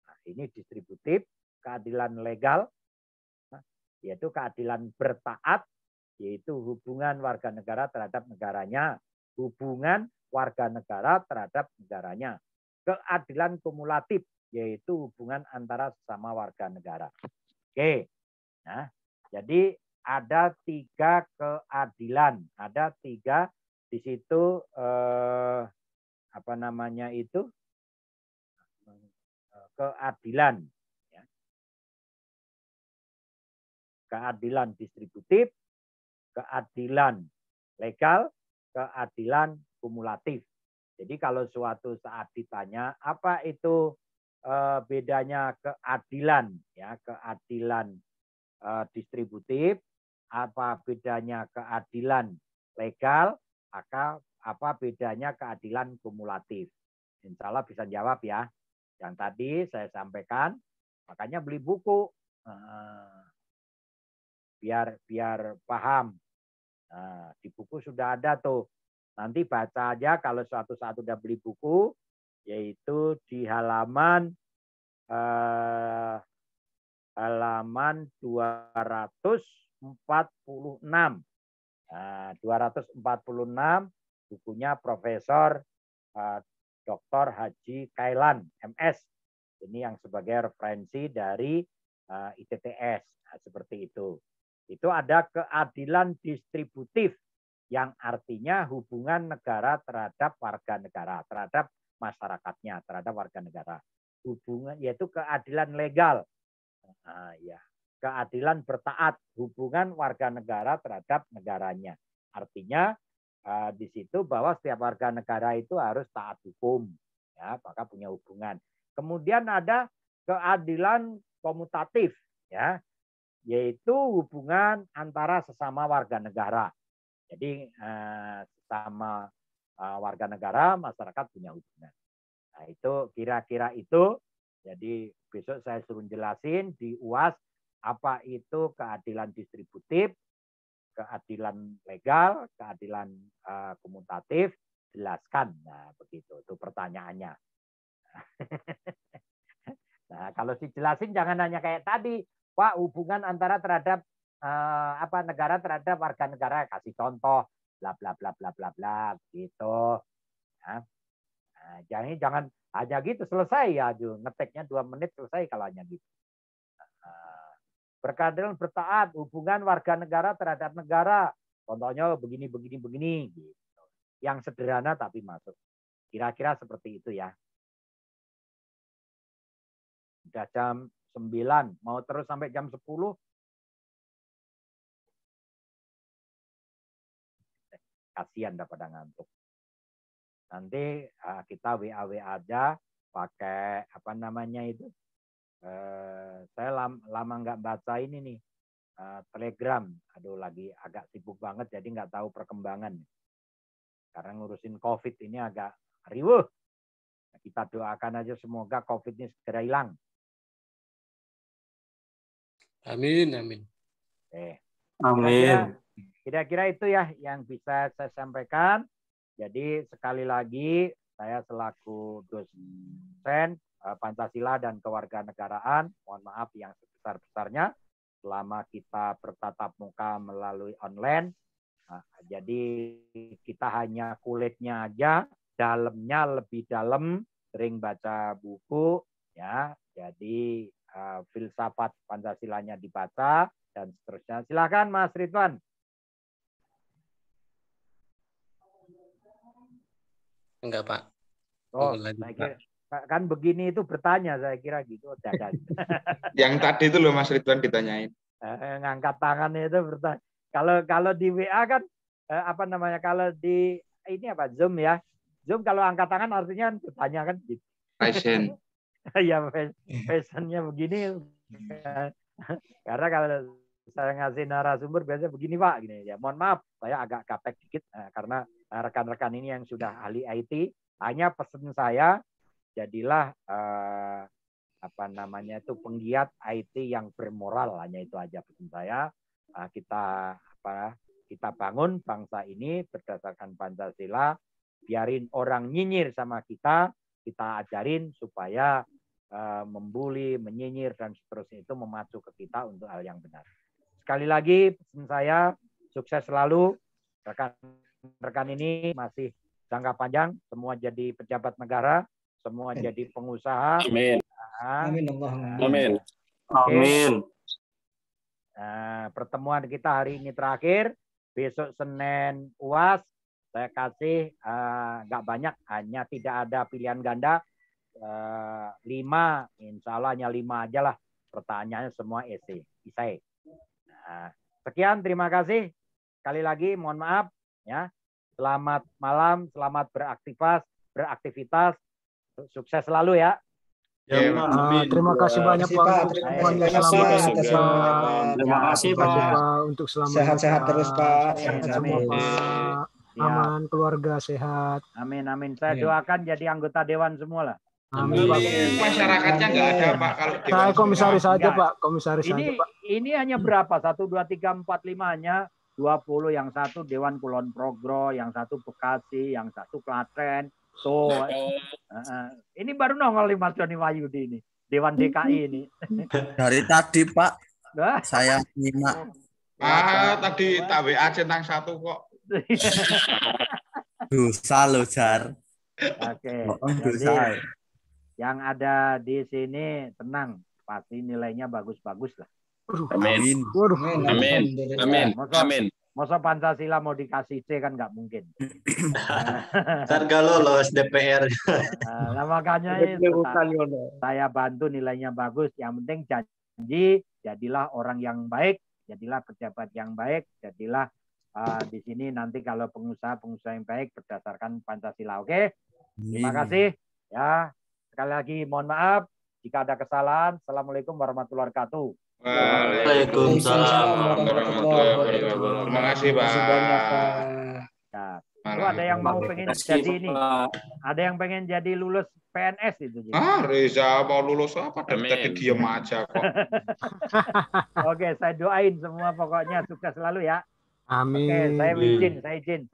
Nah, ini distributif. Keadilan legal, yaitu keadilan bertaat, yaitu hubungan warga negara terhadap negaranya. Hubungan warga negara terhadap negaranya. Keadilan kumulatif, yaitu hubungan antara sesama warga negara. Oke, nah, jadi ada 3 keadilan, ada 3 di situ keadilan, ya. Keadilan distributif, keadilan legal, keadilan kumulatif. Jadi kalau suatu saat ditanya apa itu bedanya keadilan, ya, keadilan distributif, apa bedanya keadilan legal, apa bedanya keadilan kumulatif. Insya Allah bisa jawab ya. Yang tadi saya sampaikan, makanya beli buku biar paham. Nah, di buku sudah ada tuh. Nanti baca aja kalau suatu saat udah beli buku, yaitu di halaman 246. Nah, 246 bukunya Profesor Dr. Haji Kailan, MS. Ini yang sebagai referensi dari ITTS. Nah, seperti itu. Itu ada keadilan distributif. yang artinya hubungan negara terhadap warga negara, terhadap masyarakatnya, terhadap warga negara. Hubungan yaitu keadilan legal. Nah, ya. Keadilan bertaat, hubungan warga negara terhadap negaranya. Artinya di situ bahwa setiap warga negara itu harus taat hukum, ya, maka punya hubungan. Kemudian ada keadilan komutatif, ya, yaitu hubungan antara sesama warga negara. Jadi sesama warga negara, masyarakat punya hubungan. Nah, itu kira-kira itu. Jadi besok saya suruh jelasin di UAS apa itu keadilan distributif, keadilan legal, keadilan komutatif, jelaskan. Nah, begitu. Itu pertanyaannya. Nah, kalau dijelasin jangan hanya kayak tadi, Pak, hubungan antara terhadap negara terhadap warga negara, kasih contoh, bla bla bla bla bla bla, gitu. Nah, jangan hanya gitu selesai ya, ngeteknya 2 menit selesai kalau hanya gitu. Berkeadilan bertaat, hubungan warga negara terhadap negara. Contohnya begini, begini, begini. Gitu. Yang sederhana tapi masuk. Kira-kira seperti itu ya. Sudah jam 9. Mau terus sampai jam 10? Kasihan pada ngantuk. Nanti kita WA aja pakai apa namanya itu. Saya lama nggak baca ini nih Telegram. Aduh, lagi agak sibuk banget jadi nggak tahu perkembangan. Karena ngurusin COVID ini agak riuh. Kita doakan aja semoga COVID ini segera hilang. Amin, amin. Amin. Kira-kira itu ya yang bisa saya sampaikan. Jadi sekali lagi saya selaku dosen Pancasila dan kewarganegaraan, mohon maaf yang sebesar-besarnya selama kita bertatap muka melalui online. Nah, jadi kita hanya kulitnya aja, dalamnya lebih dalam, sering baca buku, ya. Jadi filsafat Pancasilanya dibaca dan seterusnya. Silakan Mas Ridwan. Enggak, Pak. Oh, saya kira, kan begini itu bertanya, saya kira gitu. Yang tadi itu loh Mas Ridwan ditanyain. Ngangkat tangannya itu bertanya. Kalau di WA kan kalau di ini apa Zoom ya. Zoom kalau angkat tangan artinya bertanya kan gitu. Passion. Ya passionnya begini. Karena kalau saya ngasih narasumber biasanya begini Pak, gini ya. Mohon maaf, saya agak gaptek dikit karena rekan-rekan ini yang sudah ahli IT. Hanya pesan saya jadilah penggiat IT yang bermoral, hanya itu aja pesan saya. Kita bangun bangsa ini berdasarkan Pancasila, biarin orang nyinyir sama kita ajarin supaya membuli, menyinyir dan seterusnya itu memacu ke kita untuk hal yang benar. Sekali lagi pesan saya, sukses selalu. Rekan-rekan ini masih jangka panjang, semua jadi pejabat negara, semua jadi pengusaha. Amin. Amin. Amin. Amin. Pertemuan kita hari ini terakhir. Besok Senin UAS. Saya kasih nggak banyak, hanya tidak ada pilihan ganda. 5, insya Allah hanya 5 aja lah. Pertanyaannya semua esai. Sekian, terima kasih. Sekali lagi mohon maaf ya. Selamat malam, selamat beraktivitas. Sukses selalu ya. Terima kasih banyak Pak. Terima kasih Pak. Untuk selamat. Sehat-sehat terus Pak. Semoga Pak. Aman, keluarga sehat. Amin. Saya doakan jadi anggota dewan semua lah. Amin Pak. Masyarakatnya nggak ada Pak kalau saya komisaris saja Pak. Komisaris saja Pak. Ini hanya berapa? 1, 2, 3, 4, 5 hanya 20. Yang satu Dewan Kulon Progro, yang satu Bekasi, yang satu Klaten. Tuh, ini baru nongol nih Mas Joni Wahyudi ini. Dewan DKI ini. Dari tadi Pak, saya nyimak. Tadi tak WA centang 1 kok. Dosa lo Jar. Oke. Dosa. Yang ada di sini tenang, pasti nilainya bagus-bagus lah. Amin. Amin. Amin. Amin. Masa Pancasila mau dikasih C kan nggak mungkin. Ntar gak lolos DPR. Nah, makanya saya bantu nilainya bagus. Yang penting janji, jadilah orang yang baik, jadilah pejabat yang baik, jadilah di sini nanti kalau pengusaha yang baik berdasarkan Pancasila. Oke? Terima kasih. Ya, sekali lagi mohon maaf jika ada kesalahan. Assalamualaikum warahmatullahi wabarakatuh. Waalaikumsalam warahmatullahi wabarakatuh. Terima kasih, Pak. Ya. Itu ada yang mau pengen jadi ini. Ada yang pengen jadi lulus PNS itu. Reza mau lulus apa? Dan jadi diam aja kok. Oke, saya doain semua pokoknya sukses selalu ya. Amin. Oke, saya izin.